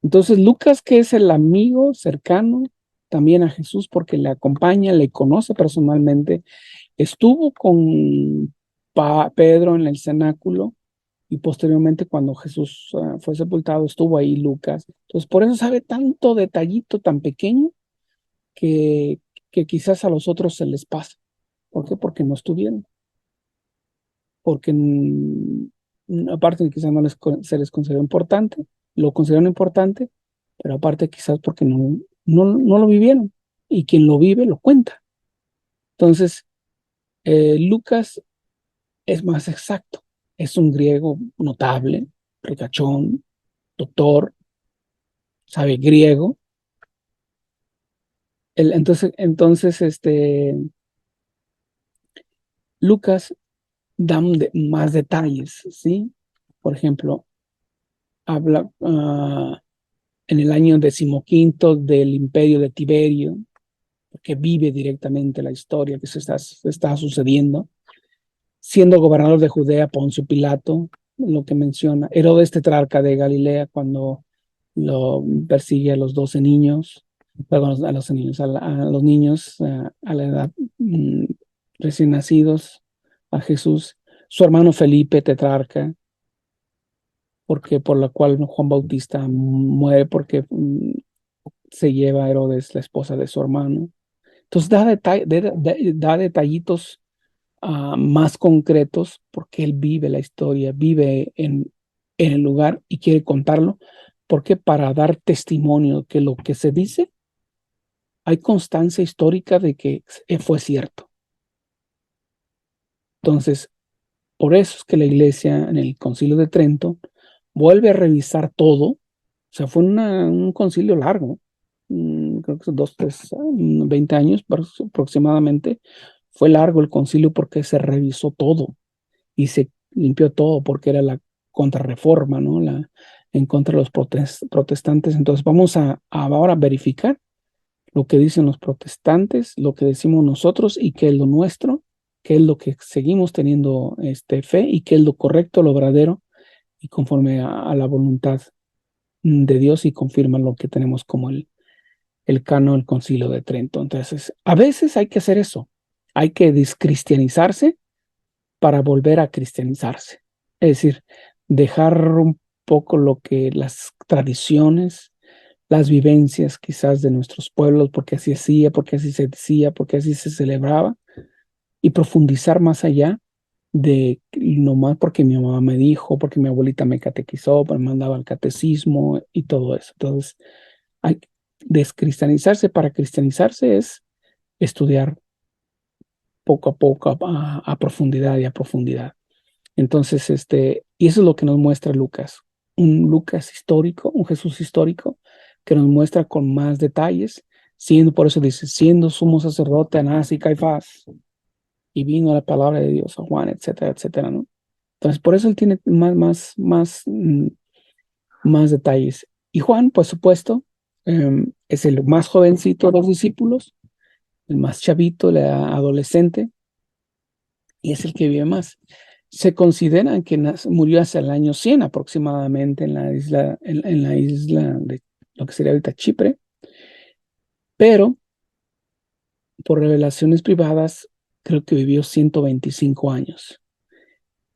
B: Entonces Lucas, que es el amigo cercano también a Jesús, porque le acompaña, le conoce personalmente, estuvo con Pedro en el cenáculo, y posteriormente cuando Jesús fue sepultado, estuvo ahí Lucas. Entonces por eso sabe tanto detallito tan pequeño que, que quizás a los otros se les pasa. ¿Por qué? Porque no estuvieron. Porque aparte quizás se les consideró importante, lo consideraron importante, pero aparte quizás porque no lo vivieron. Y quien lo vive lo cuenta. Entonces, Lucas es más exacto. Es un griego notable, ricachón, doctor, sabe griego. Entonces, Lucas da más detalles, ¿sí? Por ejemplo, habla en el año 15 del imperio de Tiberio, que vive directamente la historia que se está sucediendo, siendo gobernador de Judea Poncio Pilato, lo que menciona, Herodes tetrarca de Galilea, cuando lo persigue a los 12 niños, perdón, a los niños, a los niños a la edad recién nacidos, a Jesús, su hermano Felipe tetrarca, porque por la cual Juan Bautista muere porque se lleva a Herodes la esposa de su hermano. Entonces da detallitos más concretos porque él vive la historia, vive en el lugar y quiere contarlo, porque para dar testimonio que lo que se dice, hay constancia histórica de que fue cierto. Entonces, por eso es que la iglesia en el Concilio de Trento vuelve a revisar todo. O sea, fue un concilio largo, creo que son 20 años aproximadamente. Fue largo el concilio porque se revisó todo y se limpió todo porque era la contrarreforma, ¿no? En contra de los protestantes. Entonces vamos a ahora verificar lo que dicen los protestantes, lo que decimos nosotros y qué es lo nuestro, qué es lo que seguimos teniendo fe y qué es lo correcto, lo verdadero y conforme a la voluntad de Dios, y confirma lo que tenemos como el canon del Concilio de Trento. Entonces, a veces hay que hacer eso, hay que descristianizarse para volver a cristianizarse. Es decir, dejar un poco lo que las tradiciones, las vivencias quizás de nuestros pueblos, porque así hacía, porque así se decía, porque así se celebraba, y profundizar más allá de nomás porque mi mamá me dijo, porque mi abuelita me catequizó, me mandaba al catecismo y todo eso. Entonces, hay descristianizarse. Para cristianizarse es estudiar poco a poco, a profundidad y a profundidad. Entonces, y eso es lo que nos muestra Lucas, un Lucas histórico, un Jesús histórico, que nos muestra con más detalles, por eso dice, siendo sumo sacerdote Anás y Caifás, y vino la palabra de Dios a Juan, etcétera, etcétera, ¿no? Entonces, por eso él tiene más detalles. Y Juan, por supuesto, es el más jovencito de los discípulos, el más chavito, el adolescente, y es el que vive más. Se considera que murió hacia el año 100 aproximadamente en la isla de lo que sería ahorita Chipre, pero por revelaciones privadas creo que vivió 125 años.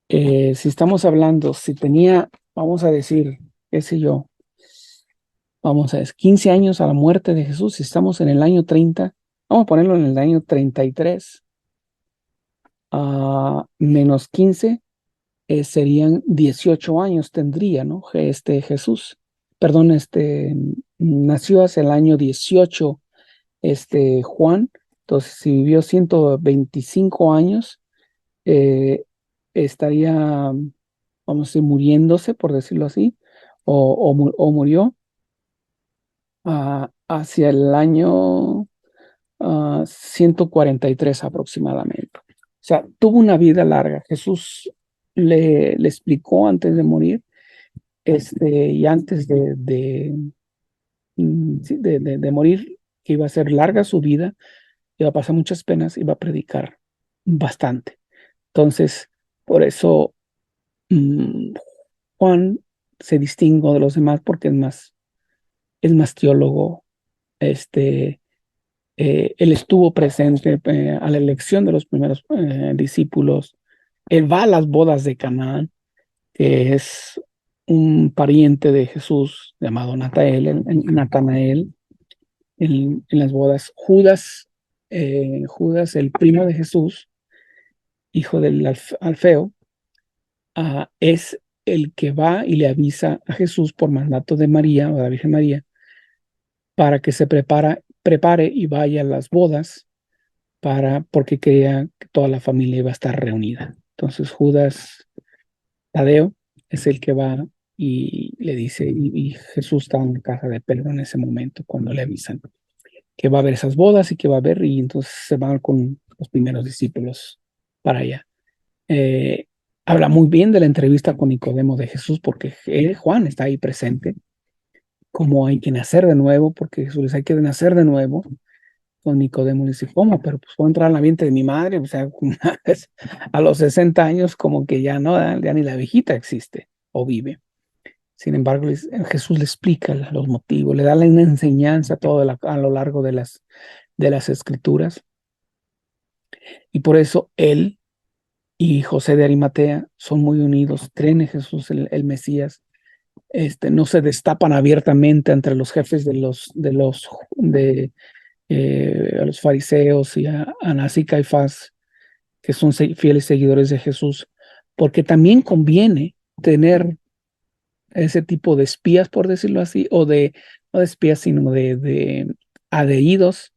B: Si estamos hablando, si tenía, vamos a decir, qué sé yo, vamos a decir, 15 años a la muerte de Jesús, si estamos en el año 30, vamos a ponerlo en el año 33, menos 15, serían 18 años tendría, ¿no? Jesús, perdón, nació hacia el año 18, Juan, entonces si vivió 125 años, eh, estaría, vamos a decir, muriéndose, por decirlo así, o murió hacia el año 143 aproximadamente. O sea, tuvo una vida larga. Jesús le explicó antes de morir, y antes sí, de morir, que iba a ser larga su vida, iba a pasar muchas penas, iba a predicar bastante. Entonces, por eso mm, Juan se distingue de los demás porque es más teólogo. Este, Él estuvo presente a la elección de los primeros discípulos. Él va a las bodas de Canaán, que es un pariente de Jesús llamado Natanael, en las bodas. Judas, el primo de Jesús, hijo del Alfeo, es el que va y le avisa a Jesús por mandato de María o de la Virgen María para que se prepare y vaya a las bodas porque creía que toda la familia iba a estar reunida. Entonces Judas Tadeo es el que va y le dice, y Jesús está en casa de Pedro en ese momento cuando le avisan que va a haber esas bodas y que va a haber, y entonces se van con los primeros discípulos para allá. Eh, Habla muy bien de la entrevista con Nicodemo de Jesús porque Juan está ahí presente, como hay que nacer de nuevo, porque Jesús les hay que nacer de nuevo. Con Nicodemo le dice, ¿cómo? Pero pues puedo entrar al vientre de mi madre, o sea, a los 60 años como que ya no, ya ni la viejita existe o vive. Sin embargo, Jesús le explica los motivos, le da una enseñanza a lo largo de las escrituras, y por eso él y José de Arimatea son muy unidos, creen en Jesús, el Mesías. No se destapan abiertamente entre los jefes a los fariseos y a Anás y Caifás, que son fieles seguidores de Jesús, porque también conviene tener ese tipo de espías, por decirlo así, no de espías, sino de adheridos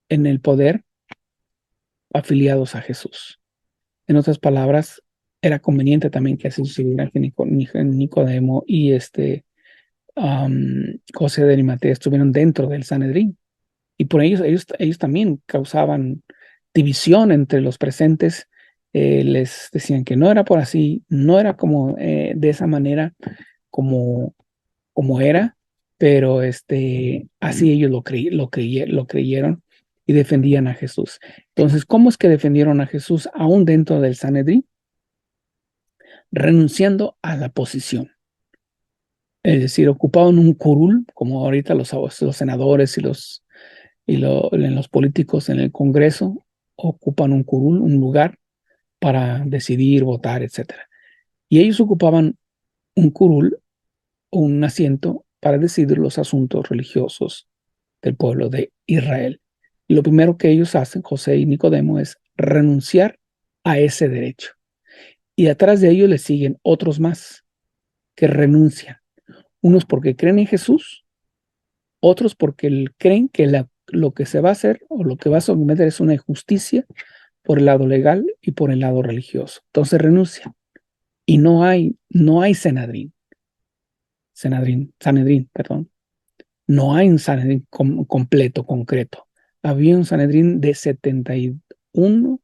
B: en el poder, afiliados a Jesús. En otras palabras, era conveniente también que así sucediera, que Nicodemo y José de Arimatea estuvieron dentro del Sanedrín. Y por ellos también causaban división entre los presentes. Les decían que no era por así, no era como de esa manera como era, pero así ellos lo creyeron y defendían a Jesús. Entonces, ¿cómo es que defendieron a Jesús aún dentro del Sanedrín? Renunciando a la posición. Es decir, ocupaban un curul, como ahorita los senadores en los políticos en el Congreso ocupan un curul, un lugar para decidir, votar, etcétera. Y ellos ocupaban un curul, un asiento para decidir los asuntos religiosos del pueblo de Israel. Y lo primero que ellos hacen, José y Nicodemo, es renunciar a ese derecho. Y atrás de ellos le siguen otros más que renuncian. Unos porque creen en Jesús, otros porque creen que lo que se va a hacer o lo que va a someter es una injusticia por el lado legal y por el lado religioso. Entonces renuncian. Y no hay Sanedrín, perdón. No hay un Sanedrín completo, concreto. Había un Sanedrín de 71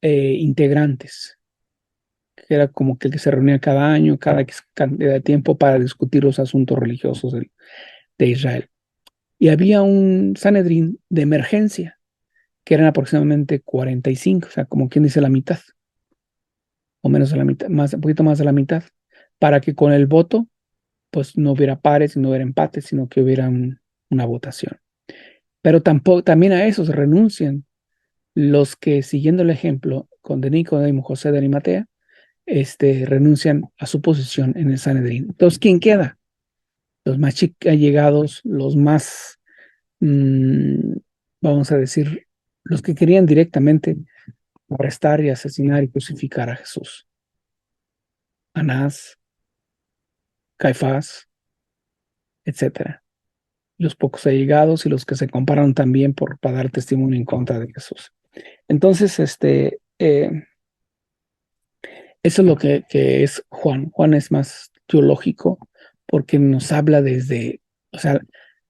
B: integrantes, que era como que el que se reunía cada año, cada cantidad de tiempo para discutir los asuntos religiosos de Israel. Y había un Sanedrín de emergencia, que eran aproximadamente 45, o sea, como quien dice la mitad, o menos de la mitad, un poquito más de la mitad, para que con el voto, pues no hubiera pares, no hubiera empates, sino que hubiera una votación. Pero también a esos renuncian los que, siguiendo el ejemplo con de Nicodemo, José de Arimatea, renuncian a su posición en el Sanedrín. Entonces, ¿quién queda? Los más allegados, los más, vamos a decir, los que querían directamente arrestar y asesinar y crucificar a Jesús. Anás, Caifás, etcétera. Los pocos allegados y los que se compararon también para dar testimonio en contra de Jesús. Entonces, eso es lo que es Juan. Juan es más teológico porque nos habla desde, o sea,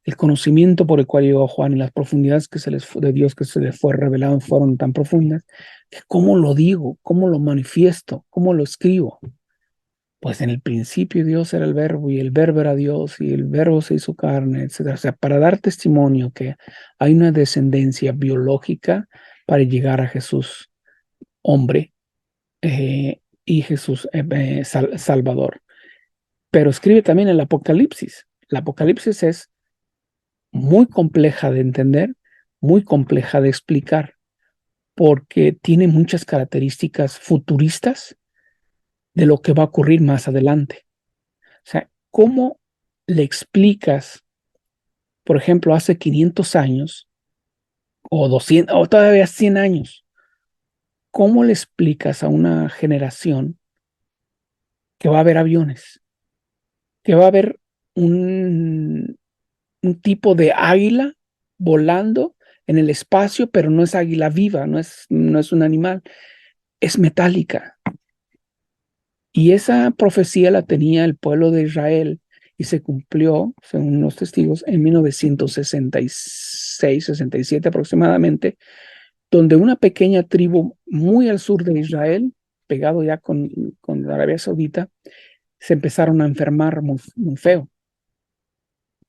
B: el conocimiento por el cual llegó Juan y las profundidades de Dios que se le fue revelado fueron tan profundas que cómo lo digo, cómo lo manifiesto, cómo lo escribo. Pues en el principio Dios era el verbo y el verbo era Dios y el verbo se hizo carne, etcétera. O sea, para dar testimonio que hay una descendencia biológica para llegar a Jesús, hombre, y Jesús Salvador. Pero escribe también el Apocalipsis. El Apocalipsis es muy compleja de entender, muy compleja de explicar, porque tiene muchas características futuristas de lo que va a ocurrir más adelante. O sea, ¿cómo le explicas, por ejemplo, hace 500 años o 200 o todavía 100 años, cómo le explicas a una generación que va a haber aviones, que va a haber un tipo de águila volando en el espacio, pero no es águila viva, no es un animal, es metálica? Y esa profecía la tenía el pueblo de Israel y se cumplió, según los testigos, en 1966, 67 aproximadamente, donde una pequeña tribu muy al sur de Israel, pegado ya con Arabia Saudita, se empezaron a enfermar muy, muy feo,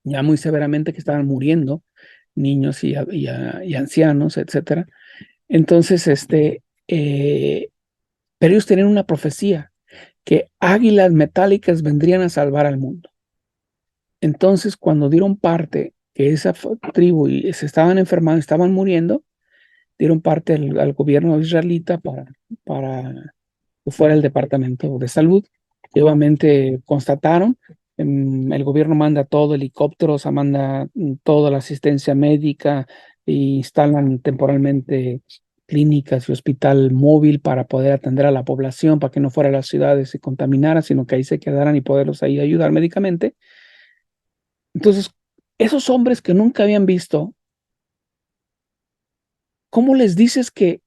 B: ya muy severamente, que estaban muriendo niños y ancianos, etcétera. Entonces, pero ellos tenían una profecía que águilas metálicas vendrían a salvar al mundo. Entonces, cuando dieron parte, que esa tribu y se estaban enfermando, estaban muriendo, dieron parte al gobierno israelita para que fuera el departamento de salud. Y obviamente constataron, el gobierno manda todo, helicópteros, manda toda la asistencia médica e instalan temporalmente clínicas y hospital móvil para poder atender a la población, para que no fuera a las ciudades y se contaminara, sino que ahí se quedaran y poderlos ahí ayudar médicamente. Entonces, esos hombres que nunca habían visto, ¿cómo les dices que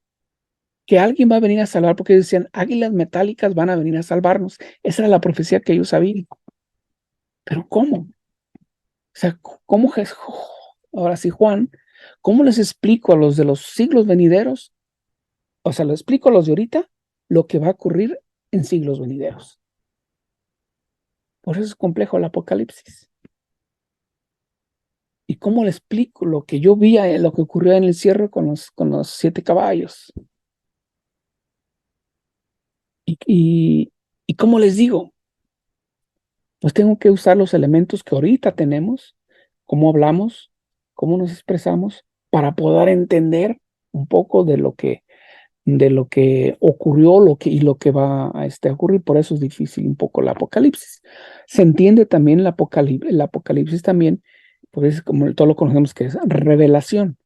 B: alguien va a venir a salvar? Porque decían, águilas metálicas van a venir a salvarnos. Esa era la profecía que ellos sabían. Pero ¿cómo? O sea, ¿cómo ahora sí, Juan, cómo les explico a los de los siglos venideros? O sea, les explico a los de ahorita lo que va a ocurrir en siglos venideros. Por eso es complejo el Apocalipsis. ¿Y cómo le explico lo que yo vi, lo que ocurrió en el cierre con los 7 caballos? ¿Y cómo les digo? Pues tengo que usar los elementos que ahorita tenemos, cómo hablamos, cómo nos expresamos, para poder entender un poco de lo que ocurrió y lo que va a ocurrir. Por eso es difícil un poco el Apocalipsis. Se entiende también el Apocalipsis también, porque es como todo lo conocemos, que es revelación.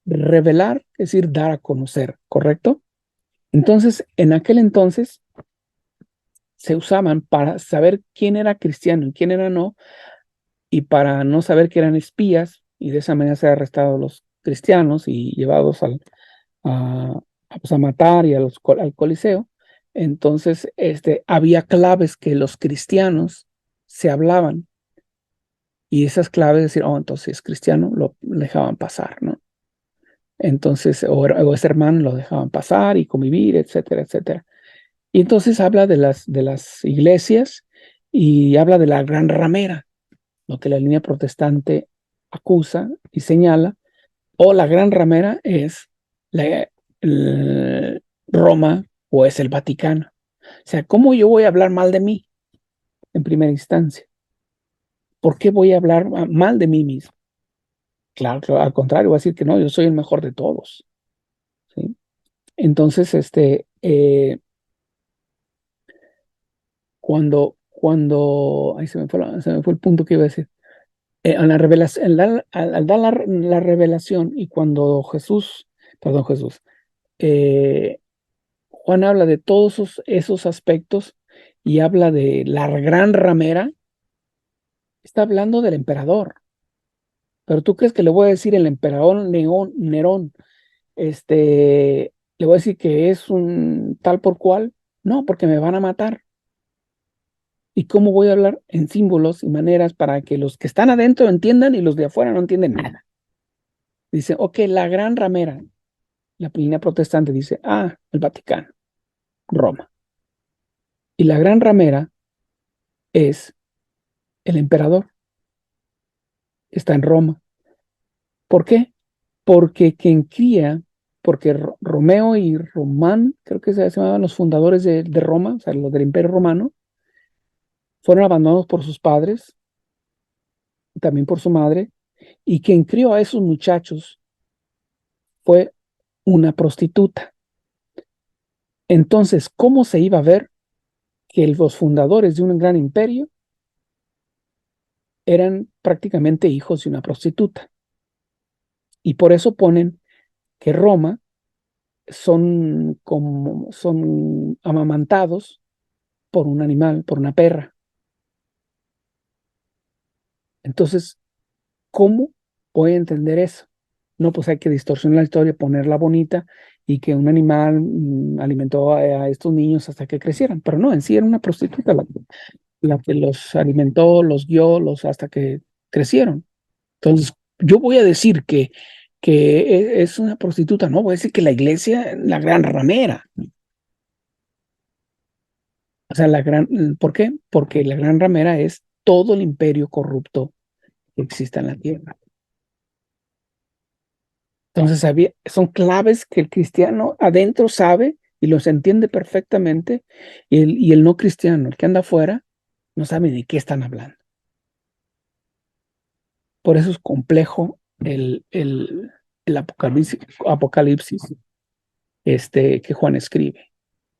B: Revelar es decir, dar a conocer, ¿correcto? Entonces, en aquel entonces se usaban para saber quién era cristiano y quién era no, y para no saber que eran espías, y de esa manera ser arrestados los cristianos y llevados pues a matar y al Coliseo. Entonces, había claves que los cristianos se hablaban, y esas claves decir, oh, entonces es cristiano, lo dejaban pasar, ¿no? Entonces, o ese hermano lo dejaban pasar y convivir, etcétera, etcétera. Y entonces habla de las iglesias y habla de la gran ramera, lo que la línea protestante acusa y señala, o la gran ramera es Roma o es el Vaticano. O sea, ¿cómo yo voy a hablar mal de mí en primera instancia? ¿Por qué voy a hablar mal de mí mismo? Claro, al contrario, voy a decir que no, yo soy el mejor de todos, ¿sí? Entonces, ahí se me fue el punto que iba a decir. A la revelación, al dar la revelación y cuando Jesús, eh, Juan habla de todos esos aspectos y habla de la gran ramera, está hablando del emperador. Pero tú crees que le voy a decir el emperador Nerón, le voy a decir que es un tal por cual? No, porque me van a matar. ¿Y cómo voy a hablar en símbolos y maneras para que los que están adentro entiendan y los de afuera no entienden nada? Dice, ok, la gran ramera, la línea protestante dice, el Vaticano, Roma. Y la gran ramera es el emperador, está en Roma. ¿Por qué? Porque quien cría, porque Romeo y Román, creo que se llamaban los fundadores de Roma, o sea, los del Imperio Romano, fueron abandonados por sus padres, también por su madre, y quien crió a esos muchachos fue una prostituta. Entonces, ¿cómo se iba a ver que los fundadores de un gran imperio eran prácticamente hijos de una prostituta? Y por eso ponen que Roma son amamantados por un animal, por una perra. Entonces, ¿cómo voy a entender eso? No, pues hay que distorsionar la historia, ponerla bonita y que un animal alimentó a estos niños hasta que crecieran. Pero no, en sí era una prostituta la que los alimentó, los guió, hasta que crecieron. Entonces, yo voy a decir que es una prostituta, no, voy a decir que la iglesia, la gran ramera. O sea, ¿por qué? Porque la gran ramera es todo el imperio corrupto que existe en la tierra. Entonces, son claves que el cristiano adentro sabe y los entiende perfectamente, y el no cristiano, el que anda afuera, no sabe de qué están hablando. Por eso es complejo el Apocalipsis que Juan escribe.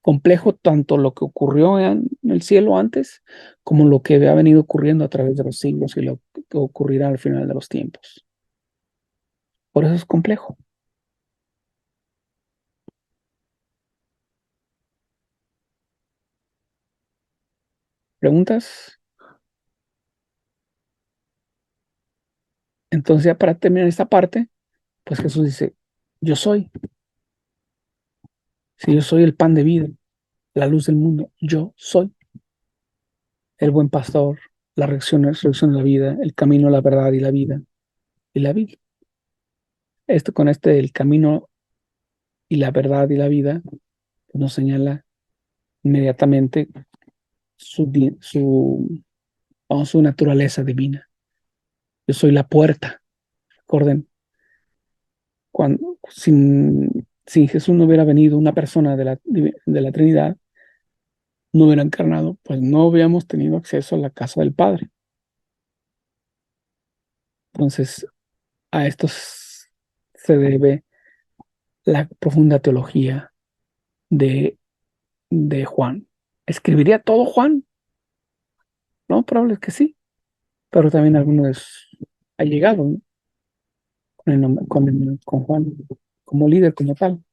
B: Complejo tanto lo que ocurrió en el cielo antes, como lo que ha venido ocurriendo a través de los siglos y lo que ocurrirá al final de los tiempos. Por eso es complejo. ¿Preguntas? Entonces, ya para terminar esta parte, pues Jesús dice, yo soy, si yo soy el pan de vida, la luz del mundo, yo soy el buen pastor, la resurrección de la vida, el camino, la verdad y la vida, y la vida. Con el camino y la verdad y la vida, nos señala inmediatamente su naturaleza divina. Yo soy la puerta. Recuerden, sin Jesús no hubiera venido una persona de la Trinidad, no hubiera encarnado, pues no hubiéramos tenido acceso a la casa del Padre. Entonces, a esto se debe la profunda teología de Juan. ¿Escribiría todo Juan? No, probable es que sí, pero también algunos ha llegado, ¿no? con Juan como líder, como tal.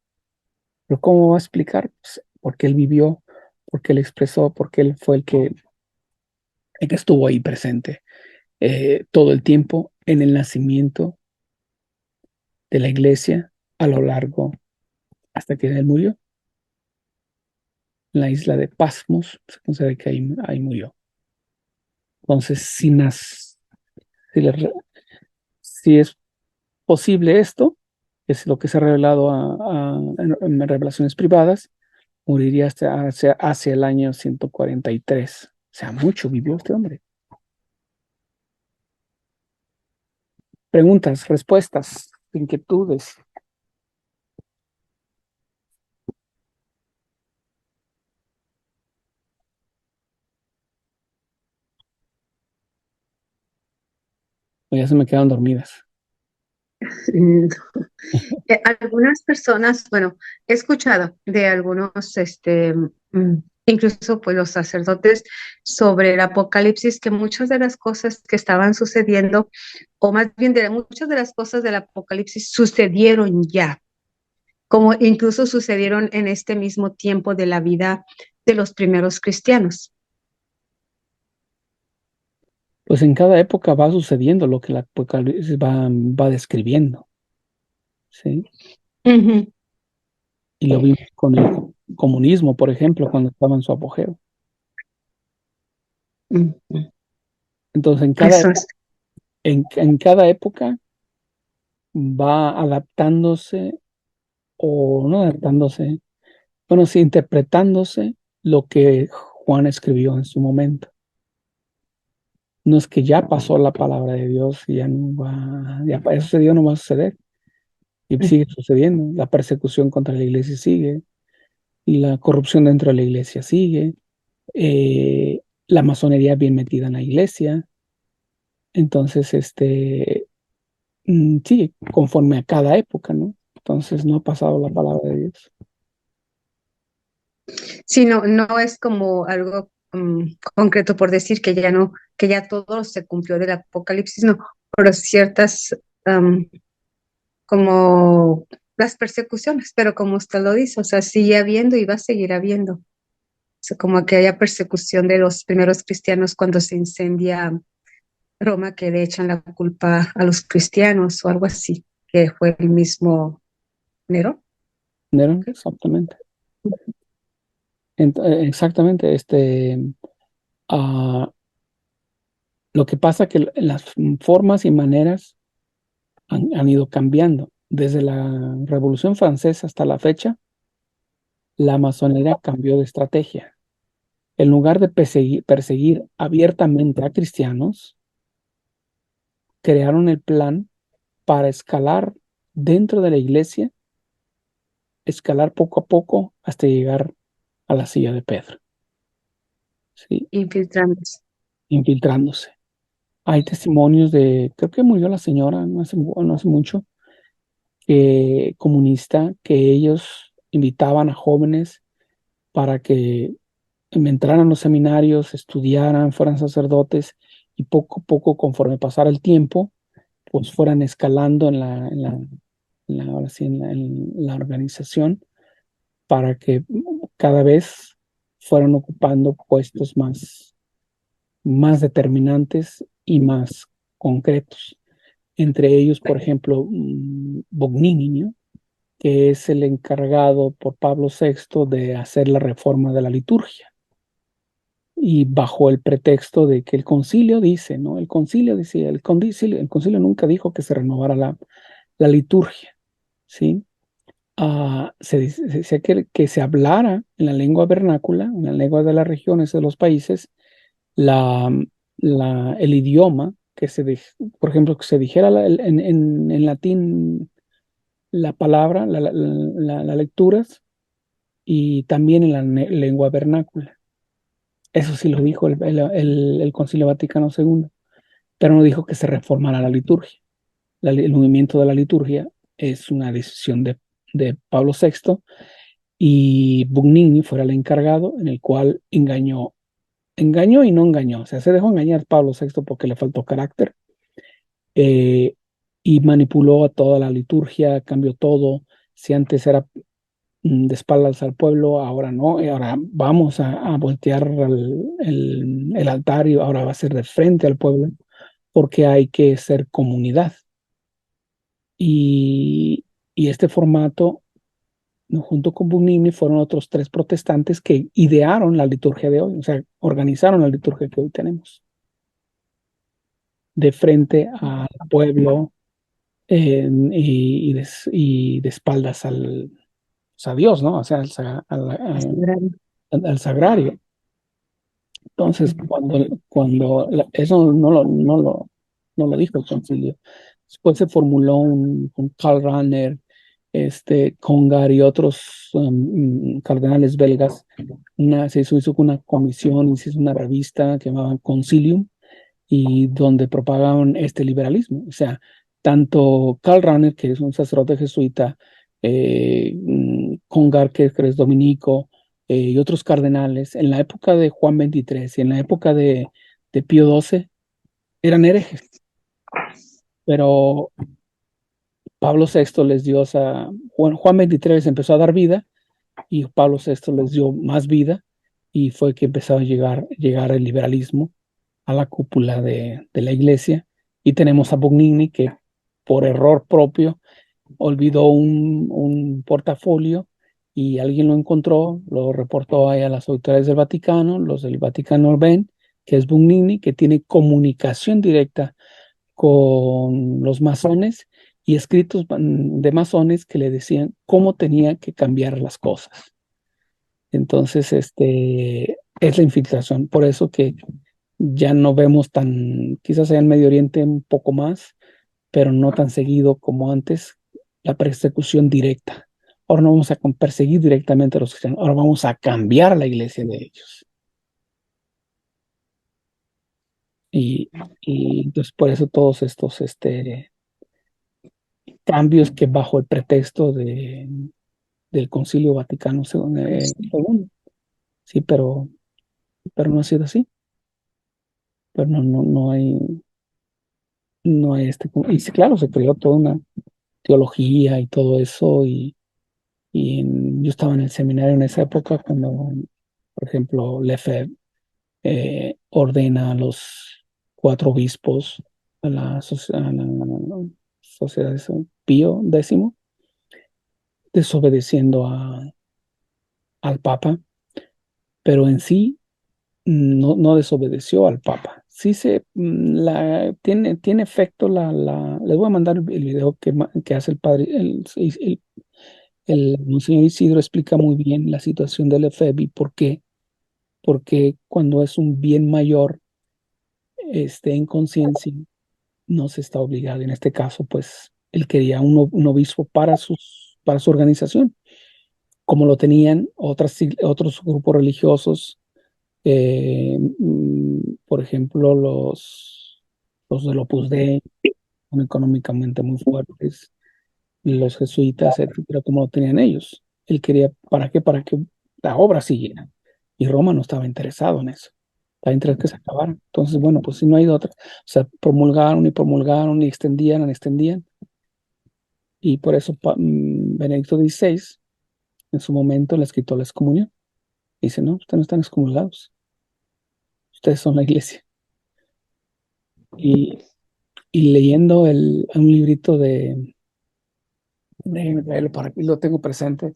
B: Pero ¿cómo va a explicar? Pues, porque él vivió, porque él expresó, porque él fue el que estuvo ahí presente todo el tiempo en el nacimiento de la iglesia a lo largo hasta que él murió. En la isla de Pasmos se considera que ahí murió. Entonces, si es posible esto, es lo que se ha revelado en revelaciones privadas, moriría hacia el año 143. O sea, mucho vivió este hombre. Preguntas, respuestas, inquietudes. O ya se me quedan dormidas.
A: Mm, algunas personas, bueno, he escuchado de algunos, incluso pues los sacerdotes sobre el Apocalipsis, que muchas de las cosas que estaban sucediendo, o más bien de muchas de las cosas del Apocalipsis sucedieron ya, como incluso sucedieron en este mismo tiempo de la vida de los primeros cristianos.
B: Pues en cada época va sucediendo lo que el Apocalipsis va describiendo, ¿sí?
A: Ujú,
B: Y lo vimos con el comunismo, por ejemplo, cuando estaba en su apogeo.
A: ujú.
B: Entonces,
A: Eso es.
B: en cada época va adaptándose o no adaptándose, bueno, sí, interpretándose lo que Juan escribió en su momento. No es que ya pasó la palabra de Dios y ya no va, ya eso sucedió, no va a suceder. Y sigue sucediendo. La persecución contra la iglesia sigue, y la corrupción dentro de la iglesia sigue, la masonería bien metida en la iglesia. Entonces, sigue conforme a cada época, ¿no? Entonces no ha pasado la palabra de Dios.
A: Sí, no, no es como algo concreto por decir que ya no, que ya todo se cumplió del Apocalipsis, no, pero ciertas am, como las persecuciones, pero como usted lo dice, o sea, sigue habiendo y va a seguir habiendo. O sea, como que haya persecución de los primeros cristianos cuando se incendia Roma, que le echan la culpa a los cristianos o algo así, que fue el mismo Nero.
B: ¿No?
A: ¿Ok?
B: Exactamente. Exactamente. Ah, lo que pasa que las formas y maneras han ido cambiando. Desde la Revolución Francesa hasta la fecha, la masonería cambió de estrategia. En lugar de perseguir abiertamente a cristianos, crearon el plan para escalar dentro de la iglesia, escalar poco a poco hasta llegar a la silla de Pedro, ¿sí?
A: Infiltrándose.
B: Infiltrándose. Hay testimonios de, creo que murió la señora no hace mucho, que comunista, que ellos invitaban a jóvenes para que entraran a los seminarios, estudiaran, fueran sacerdotes y poco a poco, conforme pasara el tiempo, pues fueran escalando ahora sí, en la organización para que cada vez fueran ocupando puestos más determinantes y más concretos. Entre ellos, por ejemplo, Bognini, ¿no? Que es el encargado por Pablo VI de hacer la reforma de la liturgia. Y bajo el pretexto de que el concilio dice, ¿no? El concilio decía, el concilio nunca dijo que se renovara la liturgia, ¿sí? Se decía que se hablara en la lengua vernácula, en la lengua de las regiones de los países, la, el idioma, por ejemplo, que se dijera en latín la palabra, las lecturas, y también en la lengua vernácula. Eso sí lo dijo el Concilio Vaticano II, pero no dijo que se reformara la liturgia. El movimiento de la liturgia es una decisión de Pablo VI, y Bugnini fuera el encargado, en el cual engañó y no engañó. O sea, se dejó engañar Pablo VI porque le faltó carácter, eh, y manipuló a toda la liturgia, cambió todo. Si antes era de espaldas al pueblo, ahora no, y ahora vamos a voltear el altar y ahora va a ser de frente al pueblo, porque hay que ser comunidad. Y este formato, ¿no? Junto con Bugnini, fueron otros tres protestantes que idearon la liturgia de hoy, o sea, organizaron la liturgia que hoy tenemos, de frente al pueblo, y de espaldas pues, a Dios, ¿no? O sea, al sagrario. Entonces, eso no lo dijo el concilio. Después se formuló con Karl Rahner, Congar y otros cardenales belgas. Se hizo una comisión y se hizo una revista que llamaban Concilium, y donde propagaban este liberalismo. O sea, tanto Karl Rahner, que es un sacerdote jesuita, Congar, que es dominico, y otros cardenales, en la época de Juan XXIII y en la época de Pío XII, eran herejes, pero Pablo VI les dio, o sea, Juan XXIII les empezó a dar vida y Pablo VI les dio más vida y fue que empezó a llegar el liberalismo a la cúpula de la iglesia. Y tenemos a Bugnini que por error propio olvidó un portafolio y alguien lo encontró, lo reportó ahí a las autoridades del Vaticano, los del Vaticano ven que es Bugnini, que tiene comunicación directa con los masones y escritos de masones que le decían cómo tenía que cambiar las cosas. Entonces, es la infiltración. Por eso que ya no vemos tan, quizás en Medio Oriente un poco más, pero no tan seguido como antes, la persecución directa. Ahora no vamos a perseguir directamente a los cristianos, ahora vamos a cambiar la iglesia de ellos. Y, y entonces por eso todos estos cambios que bajo el pretexto del Concilio Vaticano II. Sí, pero no ha sido así. Pero no hay y sí, claro, se creó toda una teología y todo eso, yo estaba en el seminario en esa época cuando, por ejemplo, Lefebvre ordena a los 4 obispos a la sociedad de San Pío X, desobedeciendo al Papa, pero en sí no desobedeció al Papa. Sí tiene efecto les voy a mandar el video que hace el padre, el Monseñor Isidro explica muy bien la situación del Lefebvre y por qué. Porque cuando es un bien mayor, en conciencia, no se está obligado. En este caso, pues, él quería un obispo para su organización, como lo tenían otros grupos religiosos, por ejemplo, los del Opus Dei, son económicamente muy fuertes, los jesuitas, etcétera, como lo tenían ellos. Él quería, ¿para qué? Para que la obra siguiera. Y Roma no estaba interesado en eso. Estaba interesado en que se acabara. Entonces, bueno, pues si no hay de otra. O sea, promulgaron y extendían. Y por eso Benedicto XVI, en su momento, les quitó la excomunión. Dice, no, ustedes no están excomulgados. Ustedes son la iglesia. Y, y leyendo un librito déjenme leerlo para que lo tengo presente.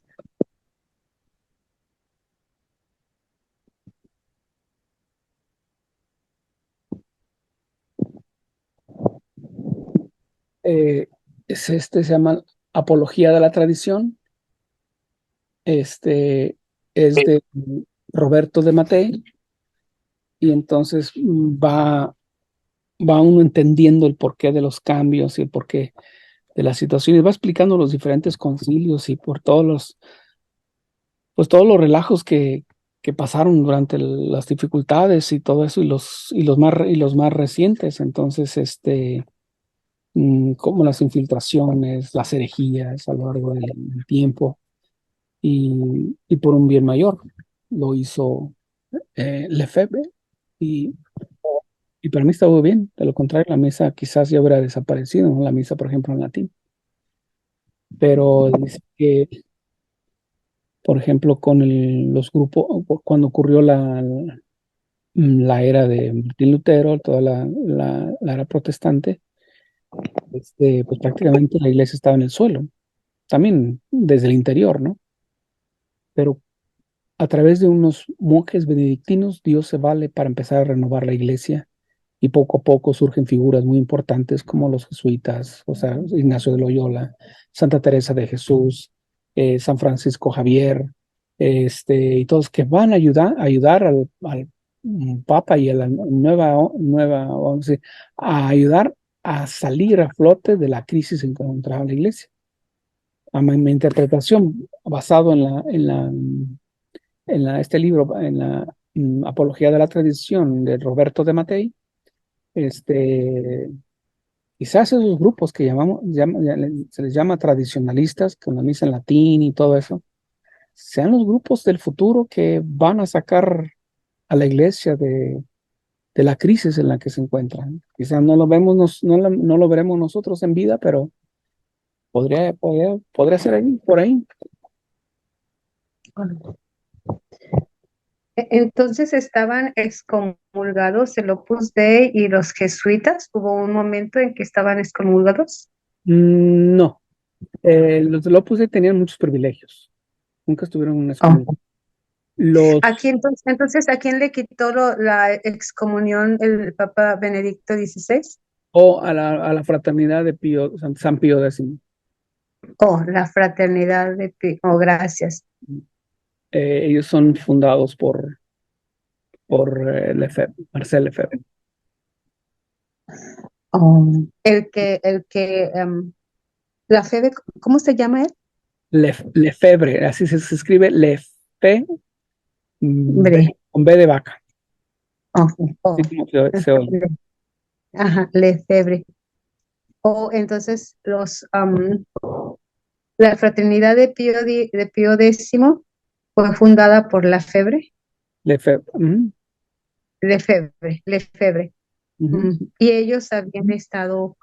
B: Eh, se llama Apología de la Tradición. Es de Roberto de Matei, y entonces va uno entendiendo el porqué de los cambios y el porqué de las situaciones, va explicando los diferentes concilios y por todos los relajos que pasaron durante las dificultades y todo eso, y los más recientes. Entonces, como las infiltraciones, las herejías a lo largo del tiempo, y por un bien mayor. Lo hizo Lefebvre, y, y para mí estaba bien. De lo contrario, la misa quizás ya hubiera desaparecido, ¿no? La misa, por ejemplo, en latín. Pero dice que, por ejemplo, con los grupos, cuando ocurrió la era de Martín Lutero, toda la era protestante, pues prácticamente la iglesia estaba en el suelo, también desde el interior, ¿no? Pero a través de unos monjes benedictinos, Dios se vale para empezar a renovar la iglesia, y poco a poco surgen figuras muy importantes como los jesuitas, o sea, Ignacio de Loyola, Santa Teresa de Jesús, San Francisco Javier, y todos que van a ayudar al Papa y a la vamos a decir, a ayudar a salir a flote de la crisis en que encontraba la iglesia. A mi interpretación, basado este libro, en la Apología de la Tradición de Roberto de Matei, este, quizás esos grupos que se les llama tradicionalistas, con la misa en latín y todo eso, sean los grupos del futuro que van a sacar a la iglesia de la crisis en la que se encuentran. Quizás no lo vemos, no lo veremos nosotros en vida, pero podría ser ahí, por ahí.
A: Entonces estaban excomulgados el Opus Dei y los jesuitas. Hubo un momento en que estaban excomulgados.
B: No, los del Opus Dei tenían muchos privilegios, nunca estuvieron en una
A: Oh.
B: escuela. Los,
A: Aquí entonces, ¿a quién le quitó la excomunión el Papa Benedicto XVI?
B: o a la fraternidad de San Pío X.
A: Oh, la fraternidad de Oh, gracias.
B: Ellos son fundados por Marcel Lefebvre.
A: Oh, la fe ¿cómo se llama él?
B: Lefebvre, así se escribe Lefebvre,
A: Bre.
B: con B de vaca,
A: Oh,
B: así
A: oh,
B: como se oye.
A: ajá, Lefebvre. O entonces la fraternidad de Pío X fue fundada por
B: Lefebvre.
A: Lefebvre.
B: Ujú.
A: Y ellos habían estado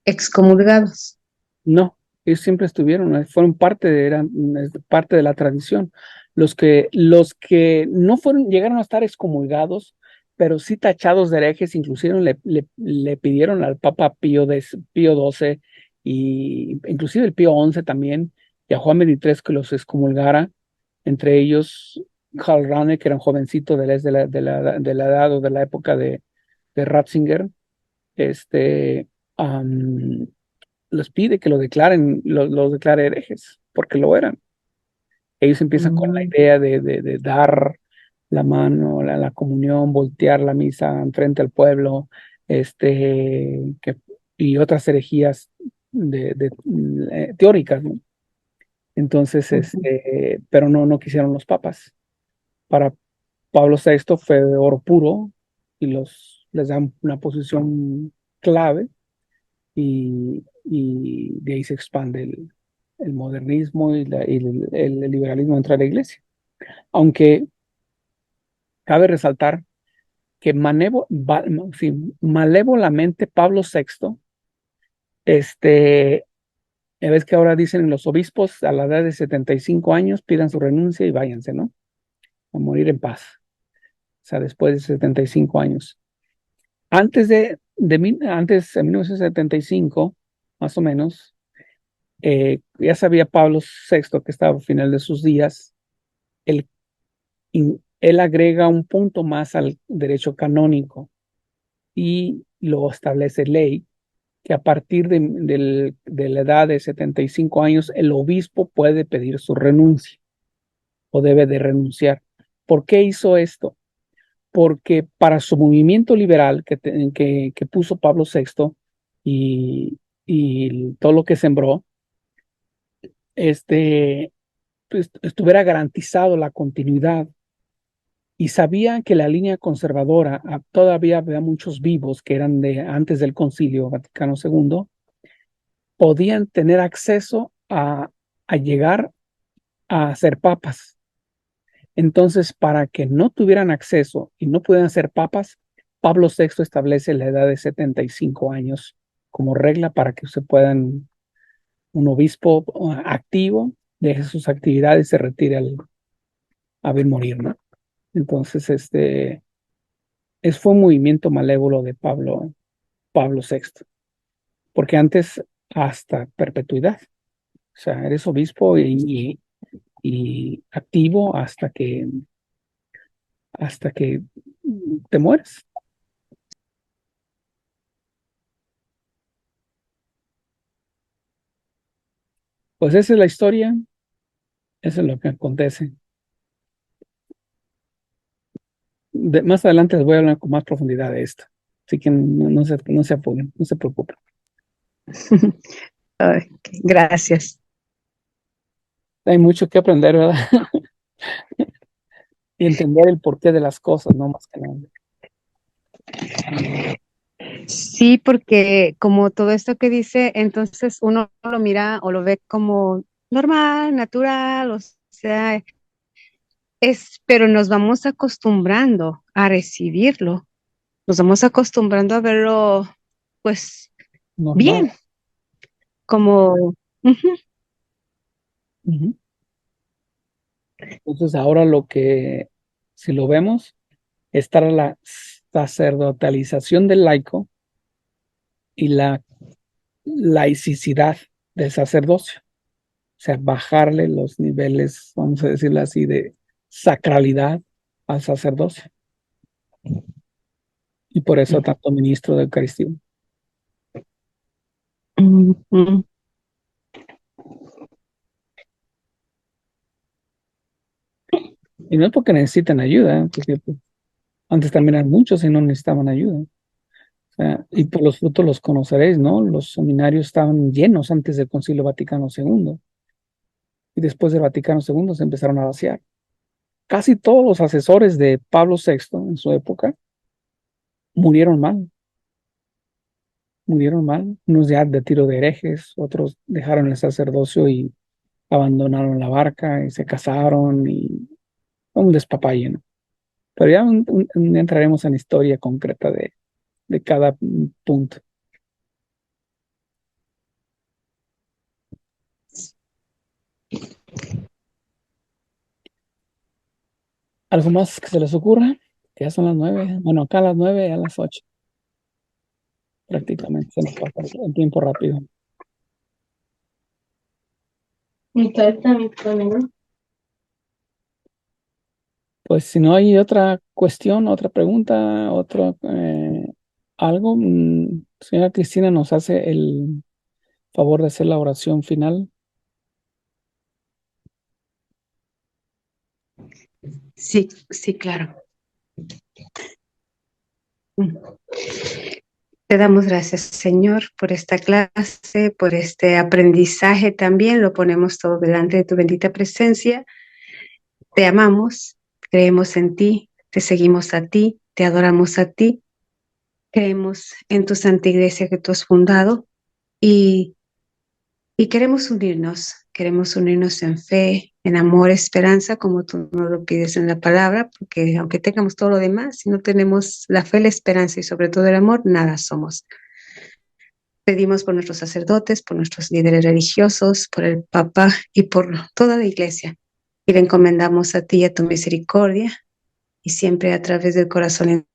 A: excomulgados.
B: No, ellos siempre estuvieron, fueron eran parte de la tradición. Los que no llegaron a estar excomulgados, pero sí tachados de herejes, inclusive le pidieron al Papa Pío XII y inclusive el Pío XI también, y a Juan XXIII que los excomulgara, entre ellos Karl Rahner, que era un jovencito de la edad o de la época de Ratzinger, este, los pide que los declare herejes, porque lo eran. Ellos empiezan con la
A: Mm,
B: idea de dar la mano, la comunión, voltear la misa enfrente al pueblo, que, y otras herejías teóricas, ¿no? Entonces,
A: ujú,
B: pero no quisieron los papas. Para Pablo VI fue oro puro y les dan una posición clave y de ahí se expande el modernismo y el liberalismo dentro de la iglesia. Aunque cabe resaltar que sí, malévolamente Pablo VI, ya ves que ahora dicen los obispos a la edad de 75 años pidan su renuncia y váyanse, ¿no? A morir en paz. O sea, después de 75 años. Antes, en 1975, más o menos, ya sabía Pablo VI que estaba al final de sus días. él, Él agrega un punto más al derecho canónico y lo establece ley, que a partir de la edad de 75 años el obispo puede pedir su renuncia o debe de renunciar. ¿Por qué hizo esto? Porque para su movimiento liberal que puso Pablo VI y todo lo que sembró, estuviera garantizado la continuidad. Y sabía que la línea conservadora, todavía había muchos vivos que eran de antes del Concilio Vaticano II, podían tener acceso a llegar a ser papas. Entonces, para que no tuvieran acceso y no pudieran ser papas, Pablo VI establece la edad de 75 años como regla para que se puedan, un obispo activo, deje sus actividades y se retire a ver morir, ¿no? Entonces, fue un movimiento malévolo de Pablo VI, porque antes hasta perpetuidad, o sea, eres obispo y activo hasta que te mueres. Pues esa es la historia, eso es lo que acontece. Más adelante les voy a hablar con más profundidad de esto, así que no se apures, no se preocupen.
A: ay, gracias.
B: Hay mucho que aprender, ¿verdad? Y entender el porqué de las cosas, no más que nada.
A: Sí, porque como todo esto que dice, entonces uno lo mira o lo ve como normal, natural, o sea, pero nos vamos acostumbrando a recibirlo, nos vamos acostumbrando a verlo, pues,
B: Normal.
A: bien, como, ujú,
B: Ujú. Entonces ahora lo que, si lo vemos, está la sacerdotalización del laico y la laicidad del sacerdocio. O sea, bajarle los niveles, vamos a decirlo así, de sacralidad al sacerdocio. Y por eso tanto ministro de Eucaristía.
A: ujú.
B: Y no es porque necesitan ayuda, porque pues, antes también eran muchos y no necesitaban ayuda. O sea, y por los frutos los conoceréis, ¿no? Los seminarios estaban llenos antes del Concilio Vaticano II y después del Vaticano II se empezaron a vaciar. Casi todos los asesores de Pablo VI en su época murieron mal, murieron mal. Unos ya de tiro de herejes, otros dejaron el sacerdocio y abandonaron la barca y se casaron y un despapalle, ¿no? Pero ya entraremos en historia concreta de cada punto. ¿Algo más que se les ocurra? Que ya son las 9. Bueno, acá a las 9, a las 8. Prácticamente se nos pasa el tiempo rápido. Pues si no hay otra cuestión, otra pregunta, otro algo, señora Cristina nos hace el favor de hacer la oración final.
A: Sí, sí, claro. Te damos gracias, Señor, por esta clase, por este aprendizaje también. Lo ponemos todo delante de tu bendita presencia. Te amamos, creemos en ti, te seguimos a ti, te adoramos a ti, creemos en tu santa iglesia que tú has fundado y, y queremos unirnos en fe, en amor, esperanza, como tú nos lo pides en la palabra, porque aunque tengamos todo lo demás, si no tenemos la fe, la esperanza y sobre todo el amor, nada somos. Pedimos por nuestros sacerdotes, por nuestros líderes religiosos, por el Papa y por toda la iglesia. Y le encomendamos a ti y a tu misericordia y siempre a través del corazón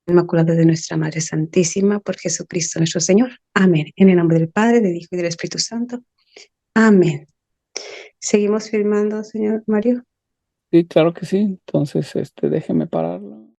A: inmaculado de nuestra Madre Santísima, por Jesucristo nuestro Señor. Amén. En el nombre del Padre, del Hijo y del Espíritu Santo. Amén. ¿Seguimos firmando, señor Mario?
B: Sí, claro que sí. Entonces, déjeme pararlo.